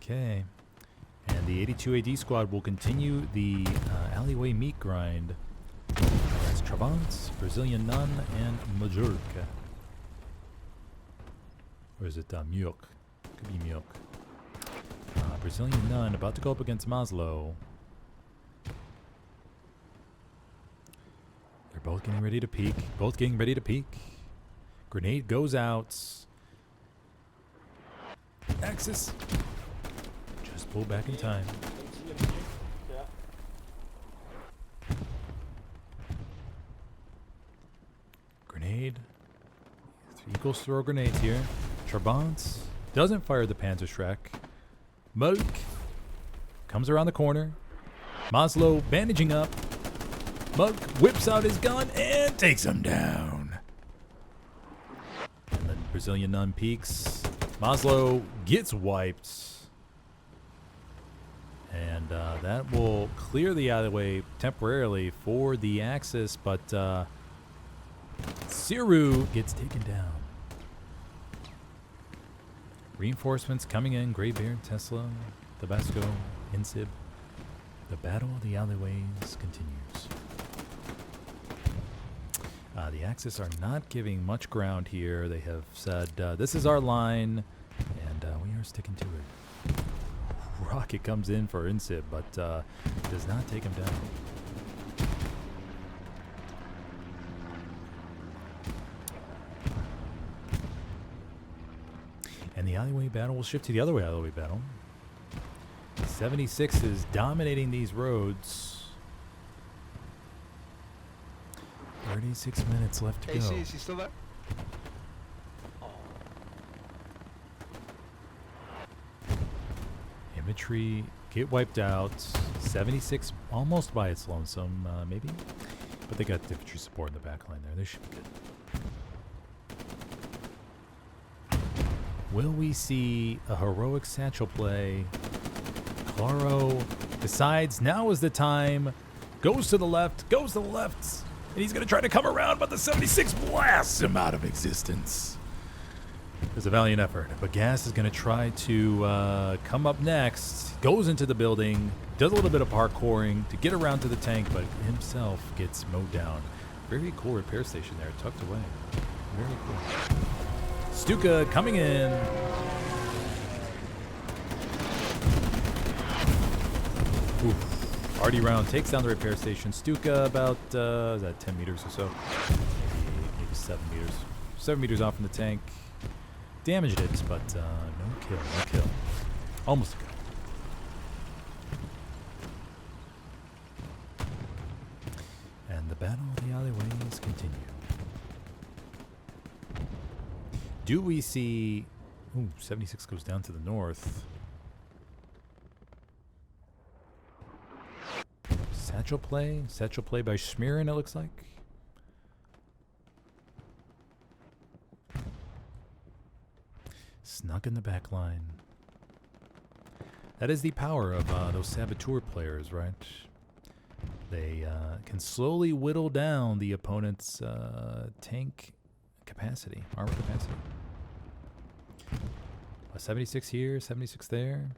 Okay. And the 82 AD squad will continue the alleyway meat grind. That's Trabant, Brazilian Nun, and Majorca. Or is it Mjölk? Could be Mjölk. Brazilian Nun about to go up against Maslow. They're both getting ready to peek. Grenade goes out. Axis. Just pull back in time. Grenade. Equals throw grenades here. Trabant doesn't fire the Panzerschreck. Mulk comes around the corner. Maslow bandaging up. Mulk whips out his gun and takes him down. And then Brazilian Nun peeks. Maslow gets wiped. And that will clear the alleyway temporarily for the Axis, but Siru gets taken down. Reinforcements coming in. Grey Bear, Tesla, Tabasco, Insib. The battle of the alleyways continues. The Axis are not giving much ground here. They have said, this is our line, and we are sticking to it. Rocket comes in for Insib, but does not take him down. And the alleyway battle will shift to the other way alleyway battle. 76 is dominating these roads. 36 minutes left to go. AC, is he still there? Infantry get wiped out. 76 almost by its lonesome, maybe. But they got infantry support in the back line there. They should be good. Will we see a heroic satchel play? Claro decides now is the time. Goes to the left. And he's going to try to come around, but the 76 blasts him out of existence. It's a valiant effort, but Gas is going to try to come up next. Goes into the building, does a little bit of parkouring to get around to the tank, but himself gets mowed down. Very cool repair station there, tucked away. Very cool. Stuka coming in. Oof. Arty round takes down the repair station. Stuka about, is that 10 meters or so? Maybe 7 meters. 7 meters off from the tank. Damaged it, but no kill. Almost a kill. battle of the alleyways continue. Do we see... Ooh, 76 goes down to the north. Satchel play? Satchel play by Schmieren, it looks like. Snuck in the back line. That is the power of those Saboteur players, right? They can slowly whittle down the opponent's tank capacity, armor capacity. A 76 here, 76 there.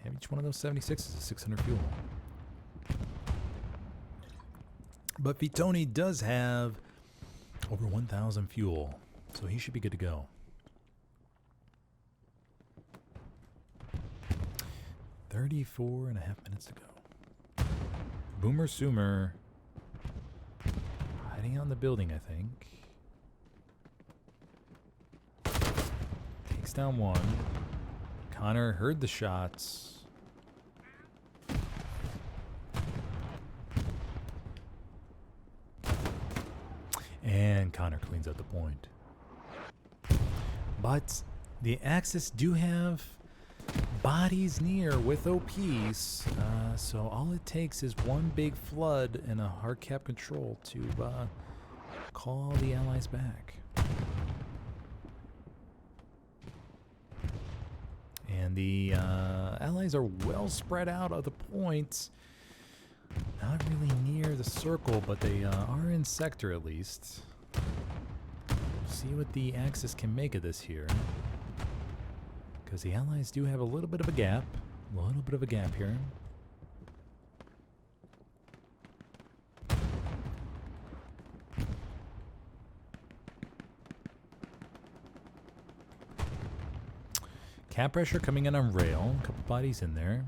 And each one of those 76 is 600 fuel. But Vitoni does have over 1,000 fuel, so he should be good to go. 34 and a half minutes to go. Boomer Sumer hiding out in the building, I think. Takes down one. Connor heard the shots. And Connor cleans up the point. But the Axis do have bodies near with OPs, so all it takes is one big flood and a hard cap control to call the Allies back. And the Allies are well spread out of the points. Not really near the circle, but they are in sector at least. See what the Axis can make of this here. Because the Allies do have a little bit of a gap. A little bit of a gap here. Cap pressure coming in on rail. A couple bodies in there.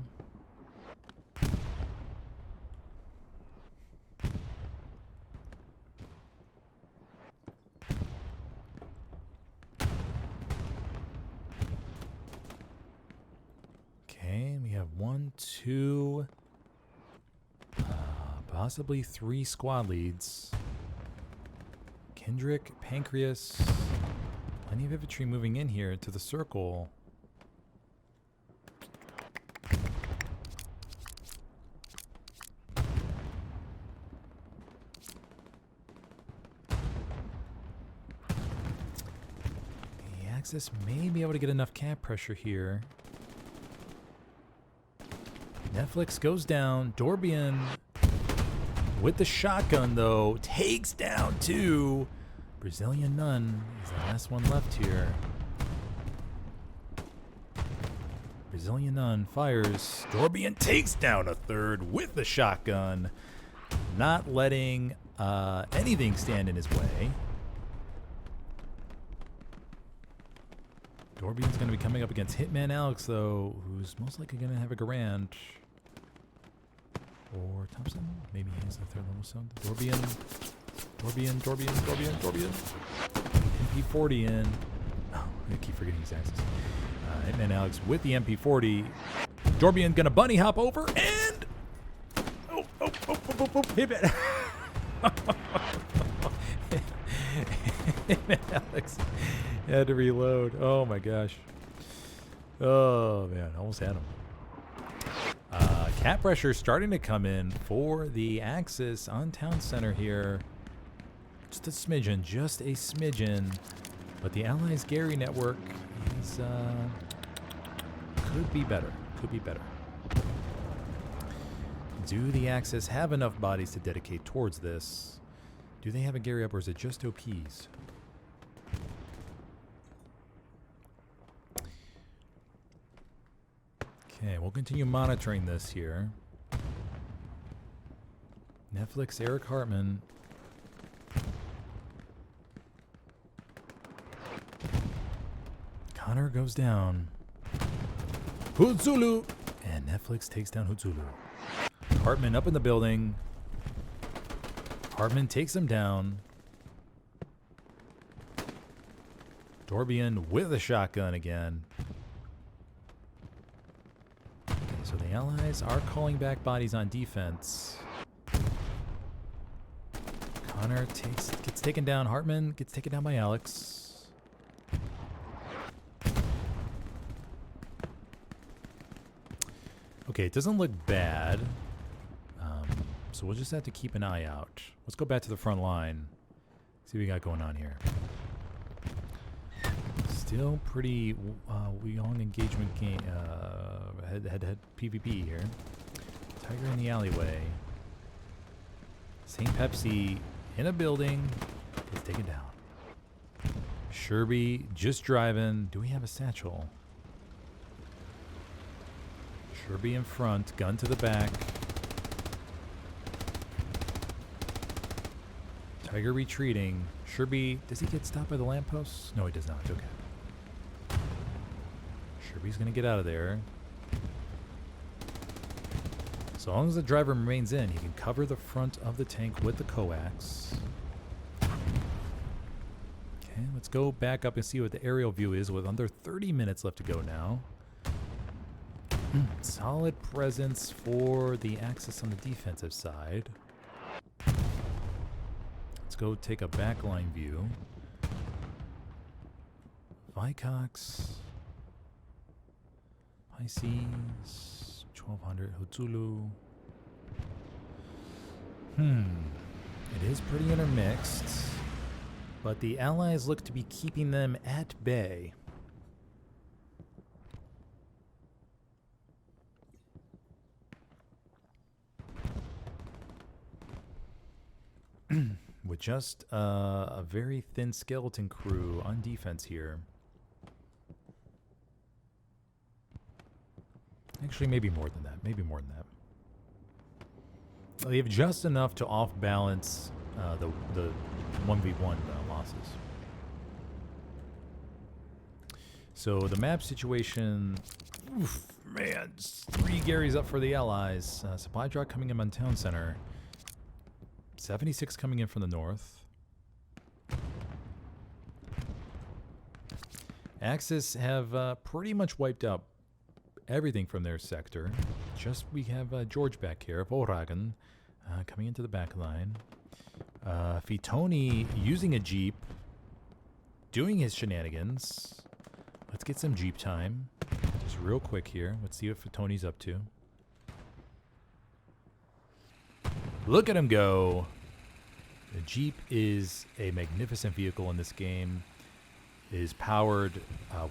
Two, possibly three squad leads. Kendrick, Pancreas, plenty of infantry moving in here to the circle. The Axis may be able to get enough cap pressure here. Netflix goes down. Dorbian with the shotgun, though, takes down two. Brazilian Nun is the last one left here. Brazilian Nun fires. Dorbian takes down a third with the shotgun, not letting anything stand in his way. Dorbian's going to be coming up against Hitman Alex, though, who's most likely going to have a Garand. Or Thompson? Maybe he has a third level sound. Dorbian. MP40 in. Oh, I keep forgetting his axis. Hitman Alex with the MP40. Dorbian going to bunny hop over and... Oh. Hitman. Hitman Alex had to reload. Oh my gosh. Oh man, almost had him. Cap pressure starting to come in for the Axis on town center here. Just a smidgen. But the Allies' Gary network is could be better. Do the Axis have enough bodies to dedicate towards this? Do they have a Gary up, or is it just OPs? Okay, we'll continue monitoring this here. Netflix, Eric Hartman. Connor goes down. Hutzulu! And Netflix takes down Hutzulu. Hartman up in the building. Hartman takes him down. Dorbian with a shotgun again. So the Allies are calling back bodies on defense. Hunter gets taken down. Hartman gets taken down by Alex. Okay, it doesn't look bad. So we'll just have to keep an eye out. Let's go back to the front line. See what we got going on here. Still pretty long engagement game. Head PvP here. Tiger in the alleyway. St. Pepsi in a building. Gets taken down. Sherby just driving. Do we have a satchel? Sherby in front. Gun to the back. Tiger retreating. Sherby, does he get stopped by the lampposts? No, he does not. Okay. Sherby's going to get out of there. So long as the driver remains in, he can cover the front of the tank with the coax. Okay, let's go back up and see what the aerial view is with under 30 minutes left to go now. Solid presence for the Axis on the defensive side. Let's go take a backline view. Vicox, Pisces, 1200, Hutsulu. It is pretty intermixed, but the Allies look to be keeping them at bay. With just a very thin skeleton crew on defense here. Actually, maybe more than that. Maybe more than that. Well, they have just enough to off-balance the 1v1 losses. So the map situation... Oof, man, 3 Garys up for the Allies. Supply drop coming in on Town Center. 76 coming in from the north. Axis have pretty much wiped out everything from their sector. Just we have George back here, Volragen, coming into the back line. Fitoni using a Jeep, doing his shenanigans. Let's get some Jeep time. Just real quick here. Let's see what Fitoni's up to. Look at him go. The Jeep is a magnificent vehicle in this game. It is powered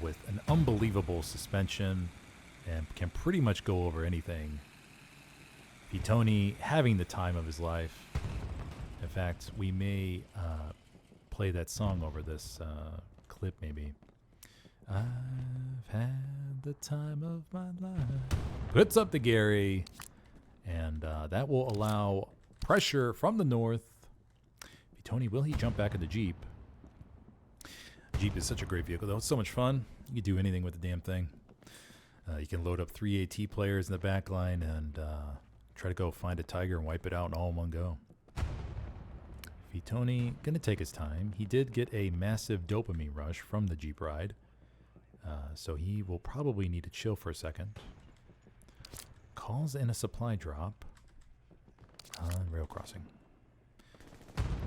with an unbelievable suspension and can pretty much go over anything. Fitoni having the time of his life. In fact, we may play that song over this clip maybe. I've had the time of my life. Puts up the Gary. And that will allow pressure from the north. Tony, will he jump back in the Jeep? Jeep is such a great vehicle, though. It's so much fun. You can do anything with the damn thing. You can load up 3 AT players in the back line and try to go find a tiger and wipe it out all in one go. Fitoni, gonna take his time. He did get a massive dopamine rush from the Jeep ride. So he will probably need to chill for a second. Calls in a supply drop on rail crossing.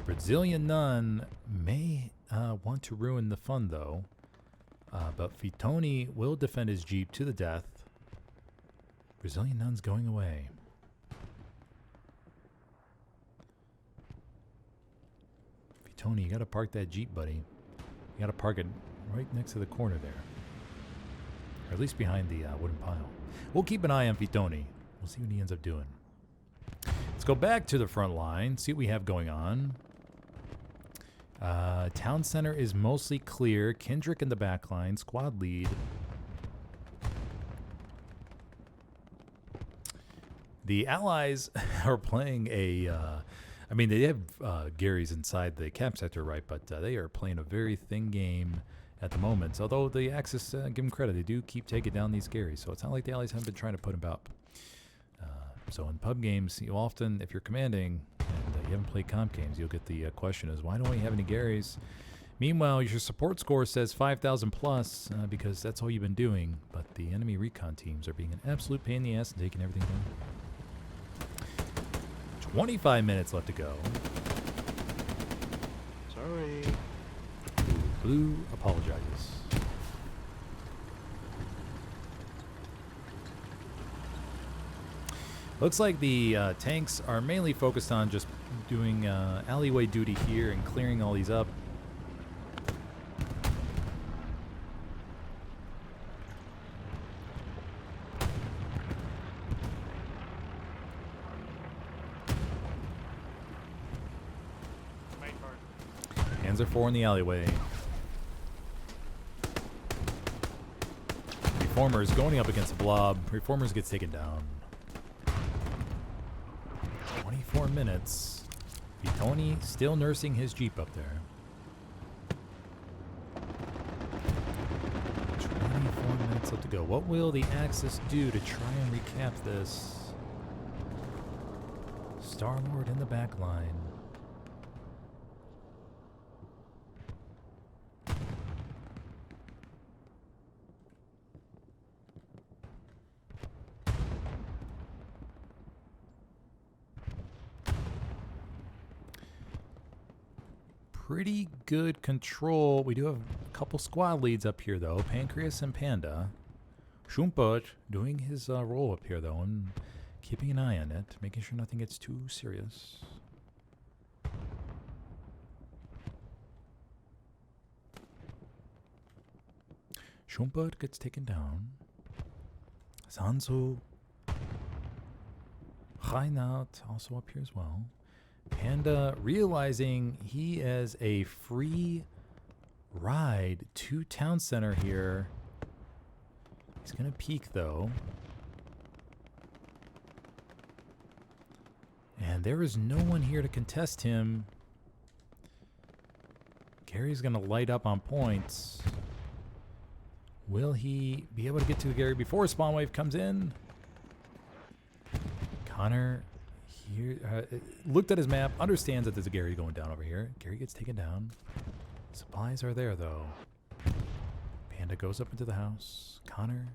Brazilian Nun may want to ruin the fun, though. But Fitoni will defend his Jeep to the death. Brazilian Nun's going away. Fitoni, you got to park that Jeep, buddy. You got to park it right next to the corner there. Or at least behind the wooden pile. We'll keep an eye on Fitoni. We'll see what he ends up doing. Let's go back to the front line, see what we have going on. Town center is mostly clear. Kendrick in the back line, squad lead. The Allies are playing a... I mean, they have Garys inside the cap sector, right? But they are playing a very thin game at the moment. Although the Axis, give them credit, they do keep taking down these Garys. So it's not like the Allies haven't been trying to put them up. So in pub games, you often, if you're commanding and you haven't played comp games, you'll get the question is, why don't we have any Garys? Meanwhile, your support score says 5,000 plus because that's all you've been doing. But the enemy recon teams are being an absolute pain in the ass and taking everything down. 25 minutes left to go. Sorry. Blue apologizes. Looks like the tanks are mainly focused on just doing alleyway duty here and clearing all these up. Hands are 4 in the alleyway. Reformers going up against a blob. Reformers gets taken down. 24 minutes. Tony still nursing his Jeep up there. 24 minutes left to go. What will the Axis do to try and recap this? Star-Lord in the back line. Pretty good control. We do have a couple squad leads up here, though. Pancreas and Panda. Schumpert doing his role up here, though, and keeping an eye on it, making sure nothing gets too serious. Schumpert gets taken down. Sanso. Reinhardt also up here as well. Panda realizing he has a free ride to town center here. He's going to peek, though. And there is no one here to contest him. Gary's going to light up on points. Will he be able to get to Gary before Spawn Wave comes in? Connor here looked at his map, understands that there's a Gary going down over here. Gary gets taken down. Supplies are there, though. Panda goes up into the house. Connor.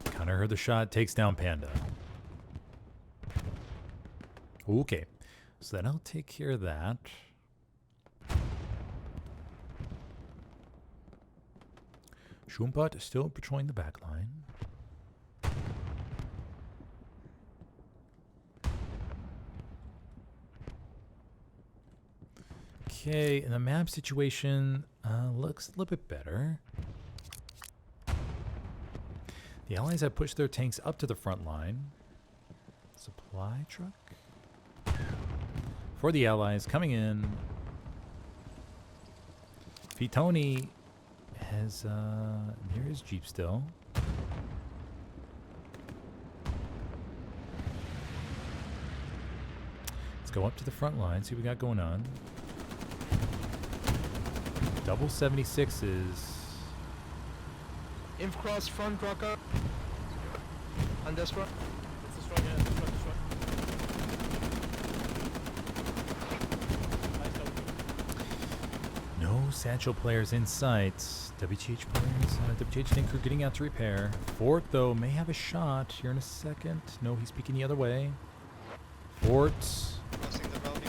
Connor heard the shot, takes down Panda. Okay. So then I'll take care of that. Schumpert is still patrolling the back line. Okay, and the map situation looks a little bit better. The Allies have pushed their tanks up to the front line. Supply truck? For the Allies coming in. Fitoni has near his Jeep still. Let's go up to the front line, see what we got going on. Double 76s. Inf cross front rocker. On this one. It's a strong, yeah, it's a strong, it's a strong. Nice job. No Satchel players in sight. WTH players, WTH tank crew getting out to repair. Fort, though, may have a shot here in a second. No, he's peeking the other way. Fort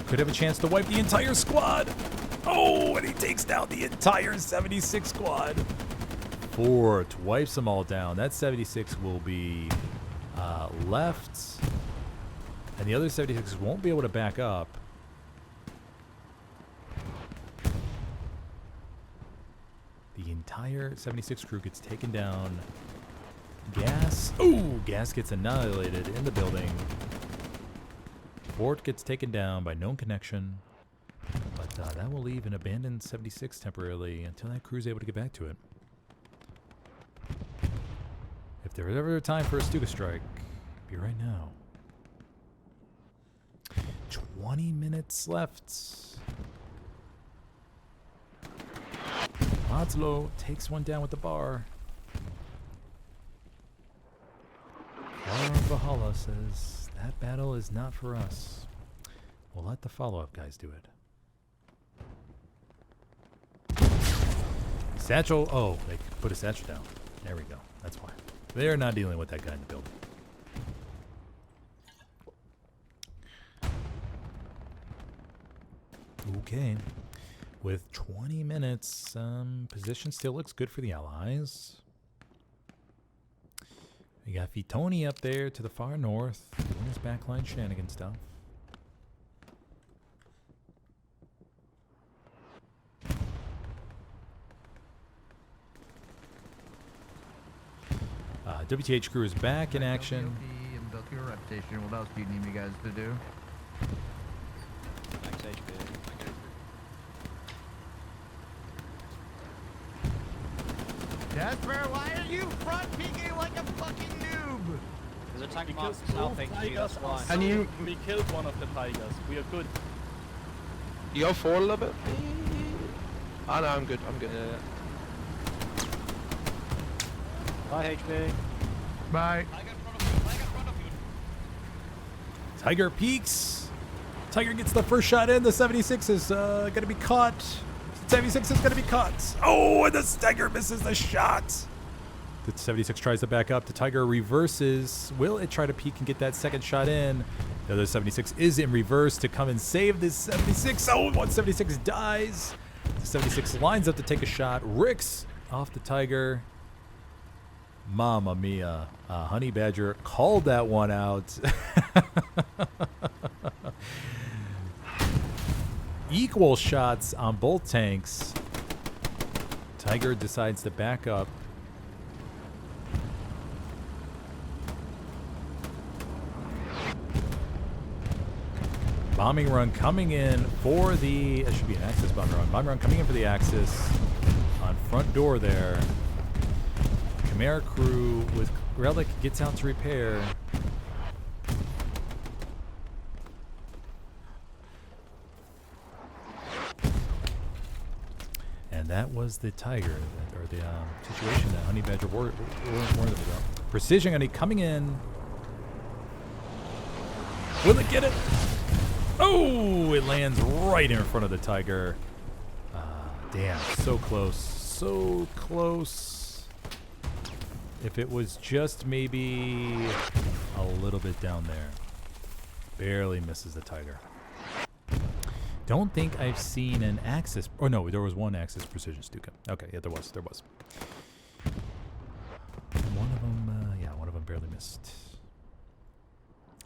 could have a chance to wipe the entire squad. Oh, and he takes down the entire 76 squad. Fort wipes them all down. That 76 will be left, and the other 76 won't be able to back up. The entire 76 crew gets taken down. Gas. Ooh, Gas gets annihilated in the building. Fort gets taken down by known connection. But that will leave an abandoned 76 temporarily until that crew's able to get back to it. If there was ever a time for a Stuka strike, it'd be right now. 20 minutes left. Madslow takes one down with the bar. Valhalla says, that battle is not for us. We'll let the follow-up guys do it. Satchel. Oh, they put a satchel down. There we go. That's why. They're not dealing with that guy in the building. Okay. With 20 minutes, position still looks good for the Allies. We got Vitoni up there to the far north, doing his backline shenanigan stuff. WTH crew is back in action. And built your reputation. What else do you need me guys to do? Max HP. Jasper, why are you front peeking like a fucking noob? There's a tank Because marked south both HG, tigers that's are why. And you- We killed one of the tigers. We are good. You go forward a little bit? Oh no, I'm good. I'm good. Bye HP. Bye. Tiger peeks. Tiger gets the first shot in. The 76 is going to be caught. 76 is going to be caught. Oh, and the Tiger misses the shot. The 76 tries to back up. The Tiger reverses. Will it try to peek and get that second shot in? The other 76 is in reverse to come and save this 76. Oh, 176 dies. The 76 lines up to take a shot. Ricks off the Tiger. Mamma mia. Honey Badger called that one out. Equal shots on both tanks. Tiger decides to back up. Bombing run coming in for the... It should be an Axis bombing run. Bombing run coming in for the Axis. On front door there. Chimera crew with Relic gets out to repair. And that was the Tiger, or the situation that Honey Badger warned about. Precision Honey coming in. Will it get it? Oh, it lands right in front of the Tiger. Damn, so close. So close. If it was just maybe a little bit down there. Barely misses the Tiger. Don't think I've seen an Axis. Oh no, there was one Axis precision Stuka. Okay, yeah, there was. One of them, yeah, one of them barely missed.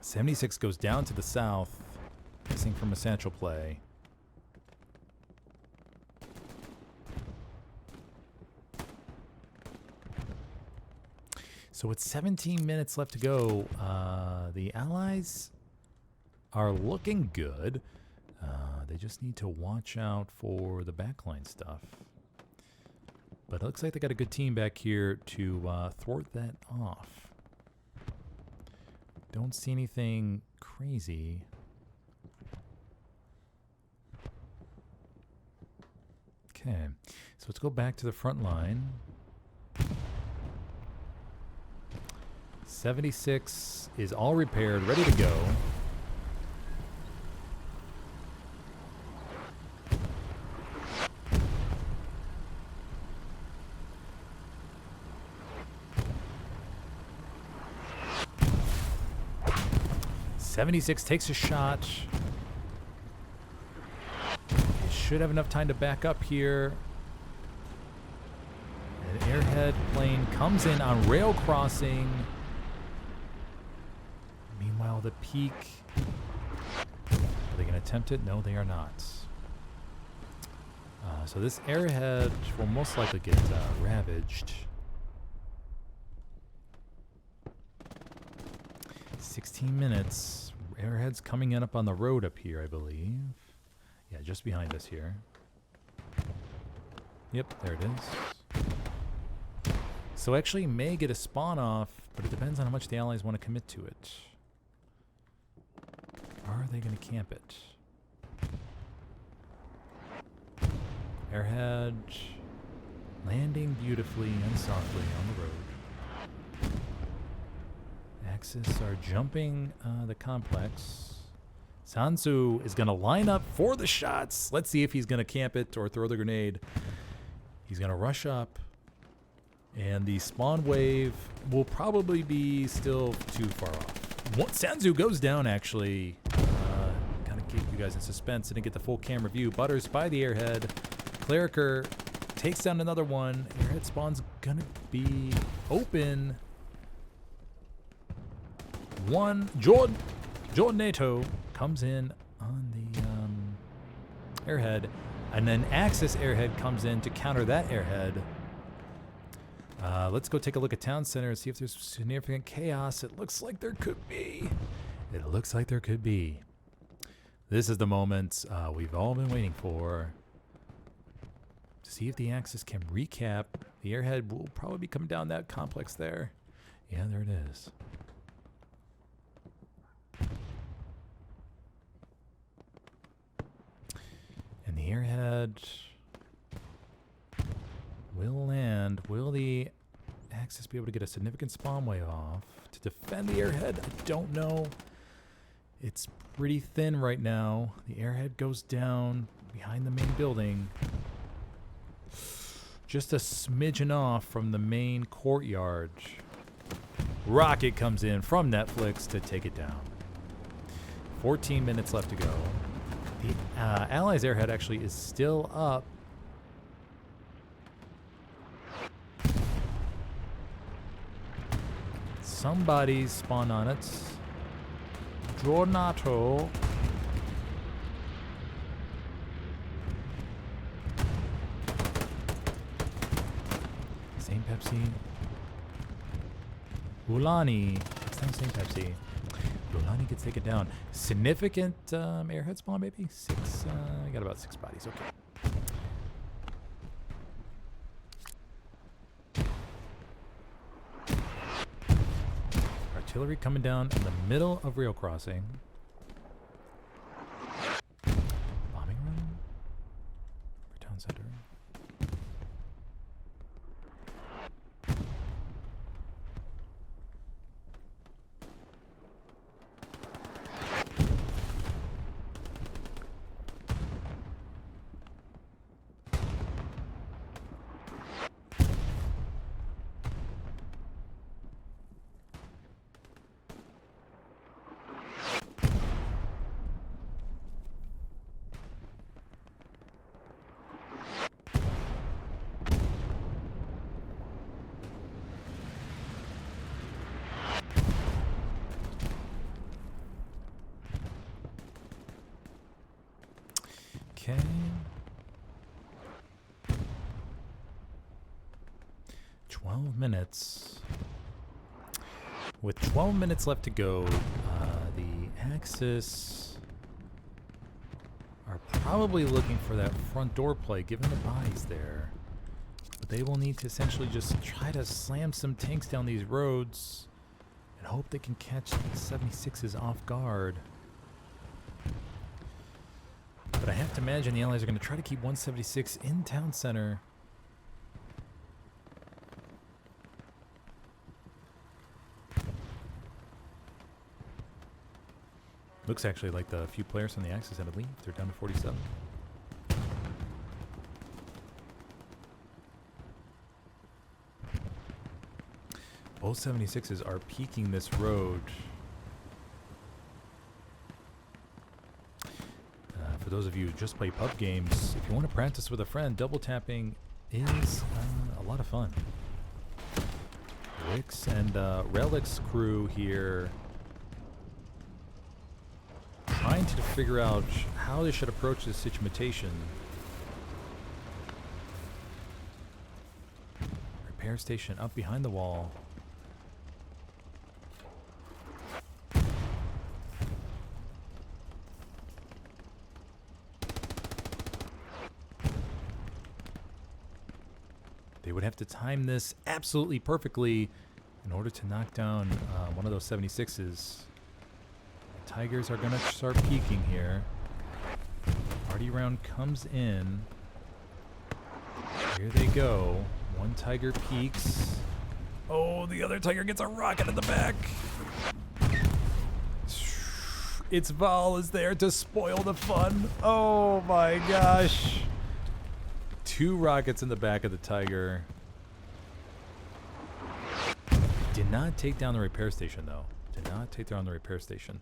76 goes down to the south, missing from a satchel play. So with 17 minutes left to go, the Allies are looking good. They just need to watch out for the backline stuff. But it looks like they got a good team back here to thwart that off. Don't see anything crazy. Okay, so let's go back to the front line. 76 is all repaired, ready to go. '76 takes a shot. He should have enough time to back up here. An airhead plane comes in on rail crossing. Meanwhile, the peak. Are they going to attempt it? No, they are not. So this airhead will most likely get ravaged. 16 minutes. Airhead's coming in up on the road up here, I believe. Yeah, just behind us here. Yep, there it is. So actually may get a spawn off, but it depends on how much the Allies want to commit to it. Are they going to camp it? Airhead landing beautifully and softly on the road. Axis are jumping the complex. Sansu is going to line up for the shots. Let's see if he's going to camp it or throw the grenade. He's going to rush up. And the spawn wave will probably be still too far off. Sanzu goes down, actually. Kind of keep you guys in suspense. Didn't get the full camera view. Butters by the airhead. Clericer takes down another one. Airhead spawn's going to be open. Jordaneto comes in on the airhead. And then Axis airhead comes in to counter that airhead. Let's go take a look at Town Center and see if there's significant chaos. It looks like there could be. It looks like there could be. This is the moment we've all been waiting for. To see if the Axis can recap. The airhead will probably be coming down that complex there. Yeah, there it is. And the airhead will land. Will the Axis be able to get a significant spawn wave off to defend the airhead? I don't know. It's pretty thin right now. The airhead goes down behind the main building. Just a smidgen off from the main courtyard. Rocket comes in from Netflix to take it down. 14 minutes left to go. The Allies airhead actually is still up. Somebody's spawned on it. Jornato. Same Pepsi. Ulani. Next time, same Pepsi. Ulani gets taken down. Significant airhead spawn, maybe? 6. I got about 6 bodies. Okay. Artillery coming down in the middle of rail crossing. Bombing run for Town Center. Okay. Minutes. With 12 minutes left to go, the Axis are probably looking for that front door play, given the bodies there. But they will need to essentially just try to slam some tanks down these roads and hope they can catch the 76s off guard. But I have to imagine the Allies are going to try to keep 176 in Town Center. Looks actually like the few players on the Axis had to leave. They're down to 47. Both 76s are peeking this road. For those of you who just play pub games, if you want to practice with a friend, double tapping is a lot of fun. Rick's and Relic's crew here trying to figure out how they should approach this situation. Repair station up behind the wall. They would have to time this absolutely perfectly in order to knock down one of those 76s. The Tigers are going to start peeking here. Party round comes in. Here they go. One Tiger peeks. Oh, the other Tiger gets a rocket in the back. Its Val is there to spoil the fun. Oh my gosh. 2 rockets in the back of the Tiger. Did not take down the repair station, though. Did not take down the repair station.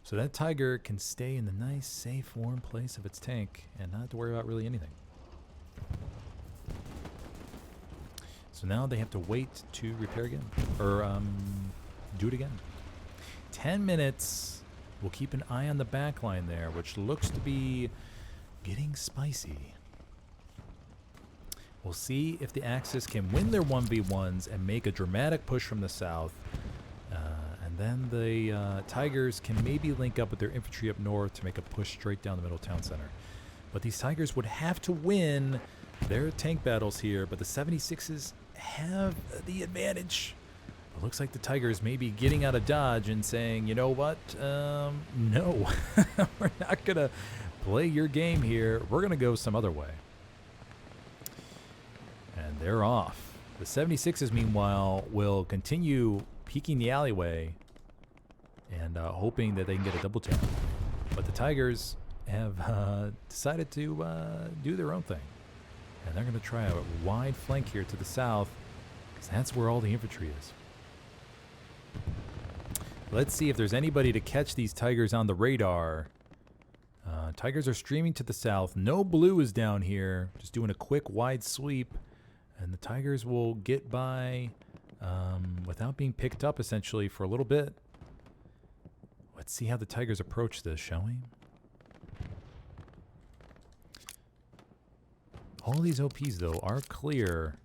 So that Tiger can stay in the nice, safe, warm place of its tank and not have to worry about really anything. So now they have to wait to repair again. Or do it again. 10 minutes. We'll keep an eye on the back line there, which looks to be getting spicy. We'll see if the Axis can win their 1v1s and make a dramatic push from the south. And then the Tigers can maybe link up with their infantry up north to make a push straight down the middle town center. But these Tigers would have to win their tank battles here, but the 76s have the advantage. It looks like the Tigers may be getting out of Dodge and saying, you know what, no, we're not going to play your game here. We're going to go some other way. And they're off. The 76s, meanwhile, will continue peeking the alleyway and hoping that they can get a double tap. But the Tigers have decided to do their own thing. And they're going to try a wide flank here to the south, because that's where all the infantry is. Let's see if there's anybody to catch these Tigers on the radar. Tigers are streaming to the south. No blue is down here. Just doing a quick wide sweep. And the Tigers will get by without being picked up, essentially, for a little bit. Let's see how the Tigers approach this, shall we? All these OPs, though, are clear.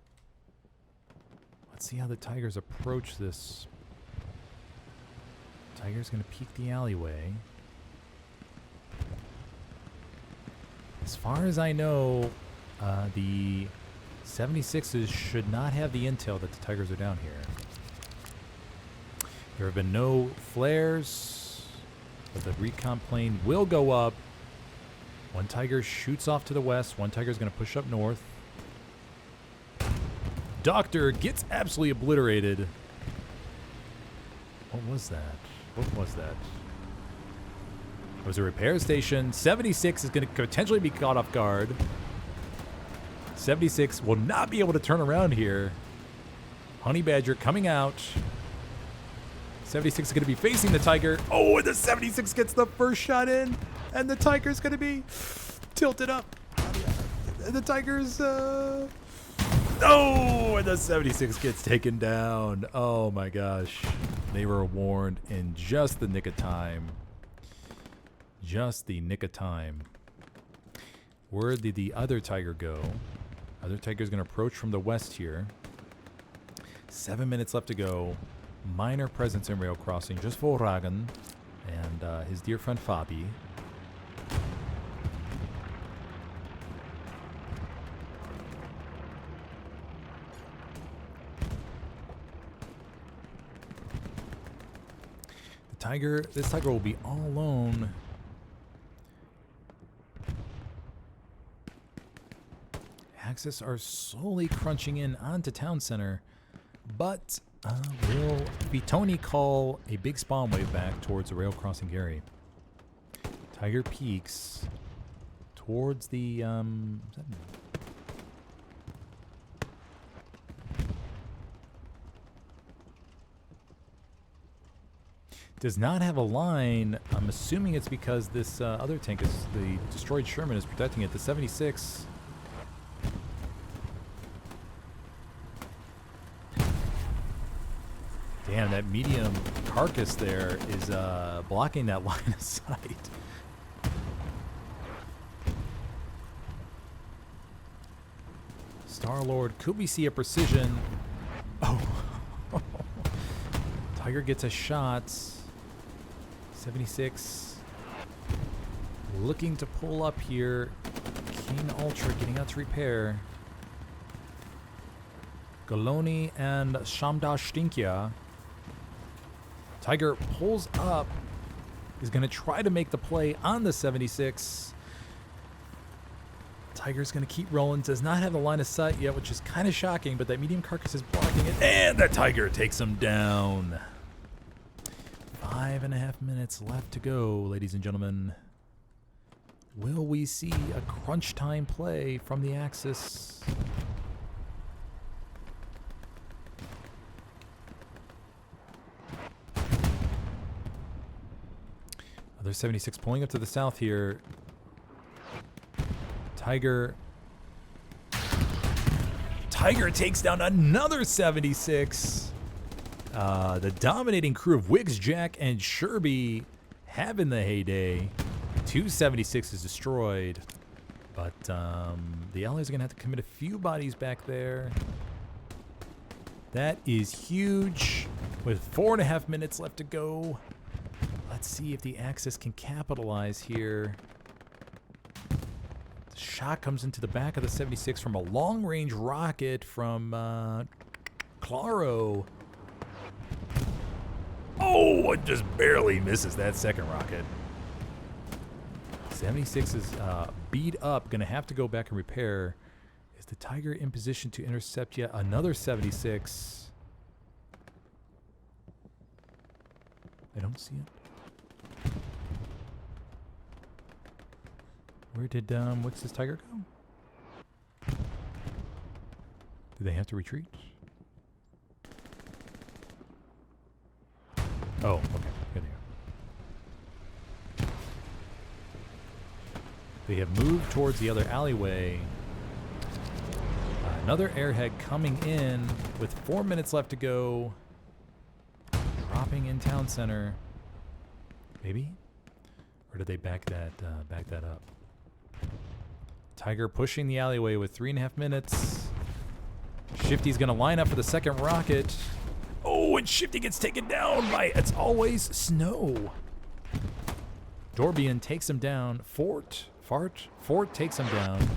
Let's see how the Tigers approach this. Tiger's going to peek the alleyway. As far as I know, the 76s should not have the intel that the Tigers are down here. There have been no flares, but the recon plane will go up. One Tiger shoots off to the west. One Tiger's going to push up north. Doctor gets absolutely obliterated. What was that? What was that? It was a repair station. 76 is going to potentially be caught off guard. 76 will not be able to turn around here. Honey Badger coming out. 76 is going to be facing the Tiger. Oh, and the 76 gets the first shot in. And the Tiger's going to be tilted up. And the Tiger's... Oh, and the 76 gets taken down. Oh, my gosh. They were warned in just the nick of time. Just the nick of time. Where did the other Tiger go? Other Tiger's going to approach from the west here. 7 minutes left to go. Minor presence in rail crossing just for Ragan and his dear friend Fabi. This Tiger will be all alone. Axis are slowly crunching in onto town center, but will Vitoni call a big spawn wave back towards the rail crossing Gary. Tiger peaks towards the does not have a line. I'm assuming it's because this other tank, is the destroyed Sherman, is protecting it. The 76. Damn, that medium carcass there is blocking that line of sight. Star-Lord, could we see a precision? Oh. Tiger gets a shot. 76 looking to pull up here. King Ultra getting out to repair. Goloni and Shamda Stinkia. Tiger pulls up. Is going to try to make the play on the 76. Tiger's going to keep rolling. Does not have the line of sight yet, which is kind of shocking, but that medium carcass is blocking it. And the Tiger takes him down. 5.5 minutes left to go, ladies and gentlemen. Will we see a crunch time play from the Axis? Other 76 pulling up to the south here. Tiger takes down another 76. The dominating crew of Wiggs, Jack, and Sherby having the heyday. 276 is destroyed, but the Allies are going to have to commit a few bodies back there. That is huge. With 4.5 minutes left to go. Let's see if the Axis can capitalize here. The shot comes into the back of the 76 from a long-range rocket from Claro. Oh, it just barely misses that second rocket. 76 is beat up. Going to have to go back and repair. Is the Tiger in position to intercept yet another 76? I don't see it. Where did what's this Tiger go? Do they have to retreat? Oh, okay. Here they are. They have moved towards the other alleyway. Another airhead coming in with 4 minutes left to go. Dropping in town center. Maybe? Or did they back that up? Tiger pushing the alleyway with 3.5 minutes. Shifty's going to line up for the second rocket. Oh, and Shifty gets taken down by, it's always Snow. Dorbian takes him down. Fort takes him down.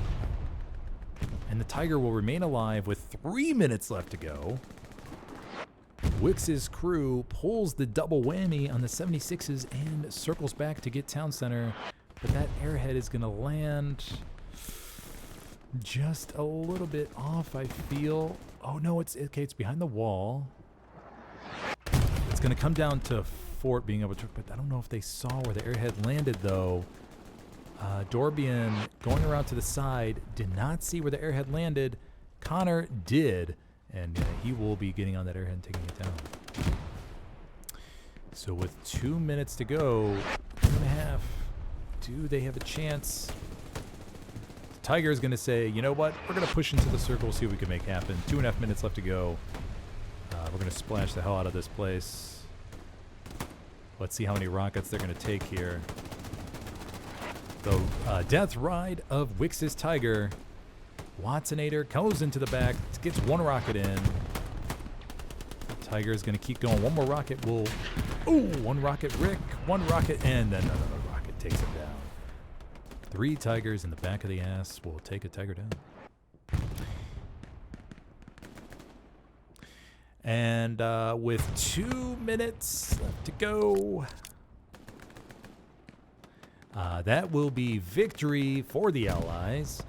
And the Tiger will remain alive with 3 minutes left to go. Wix's crew pulls the double whammy on the 76s and circles back to get town center. But that airhead is going to land just a little bit off, I feel. Oh, no, it's behind the wall. It's going to come down to Fort being able to, but I don't know if they saw where the airhead landed, though. Dorbian going around to the side did not see where the airhead landed. Connor did, and he will be getting on that airhead and taking it down. So with 2 minutes to go, 2.5, do they have a chance? The Tiger is going to say, you know what? We're going to push into the circle, see what we can make happen. 2.5 minutes left to go. We're going to splash the hell out of this place. Let's see how many rockets they're going to take here. The death ride of Wix's Tiger. Watsonator goes into the back, gets one rocket in. Tiger is going to keep going. One more rocket will... Ooh, one rocket Rick, one rocket, and then another rocket takes him down. 3 Tigers in the back of the ass will take a Tiger down. And with 2 minutes left to go, that will be victory for the Allies.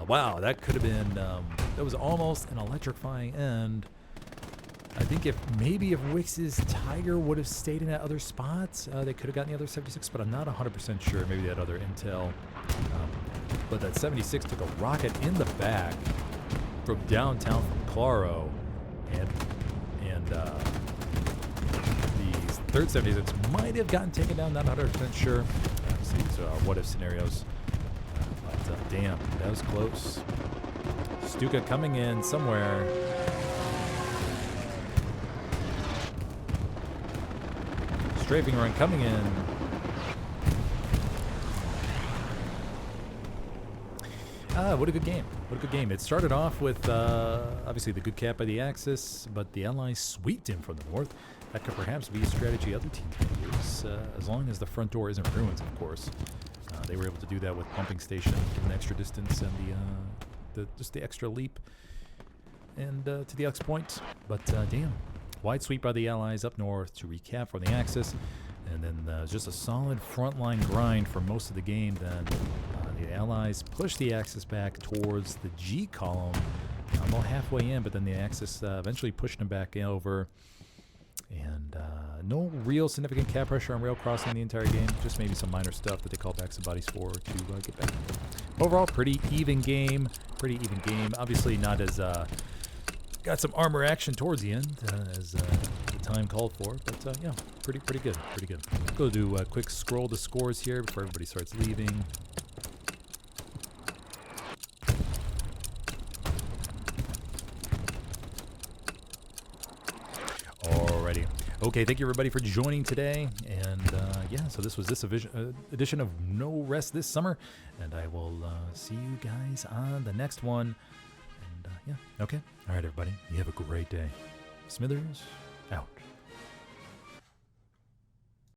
Wow, that could have been, that was almost an electrifying end. I think if Wix's Tiger would have stayed in that other spot, they could have gotten the other 76, but I'm not 100% sure. Maybe they had other intel. But that 76 took a rocket in the back from downtown from Claro, and these third 76 might have gotten taken down, not 100% sure. See these what-if scenarios. But damn, that was close. Stuka coming in somewhere. Strafing run coming in. What a good game. What a good game. It started off with, obviously, the good cap by the Axis, but the Allies sweeped in from the north. That could perhaps be a strategy other teams can use, as long as the front door isn't ruins, of course. They were able to do that with pumping station, an extra distance, and just the extra leap and to the X point. But damn, wide sweep by the Allies up north to recap for the Axis, and then just a solid frontline grind for most of the game. Then the Allies push the Axis back towards the G column, about halfway in, but then the Axis eventually pushed them back over. And no real significant cap pressure on rail crossing the entire game. Just maybe some minor stuff that they call backs and bodies for to get back. Overall, pretty even game. Pretty even game. Obviously not as... got some armor action towards the end as the time called for. But yeah, pretty good. Pretty good. Let's go do a quick scroll the scores here before everybody starts leaving. Alrighty. Okay, thank you everybody for joining today. And yeah, so this was this edition of No Rest this summer. And I will see you guys on the next one. And yeah, okay. All right, everybody. You have a great day. Smithers, out.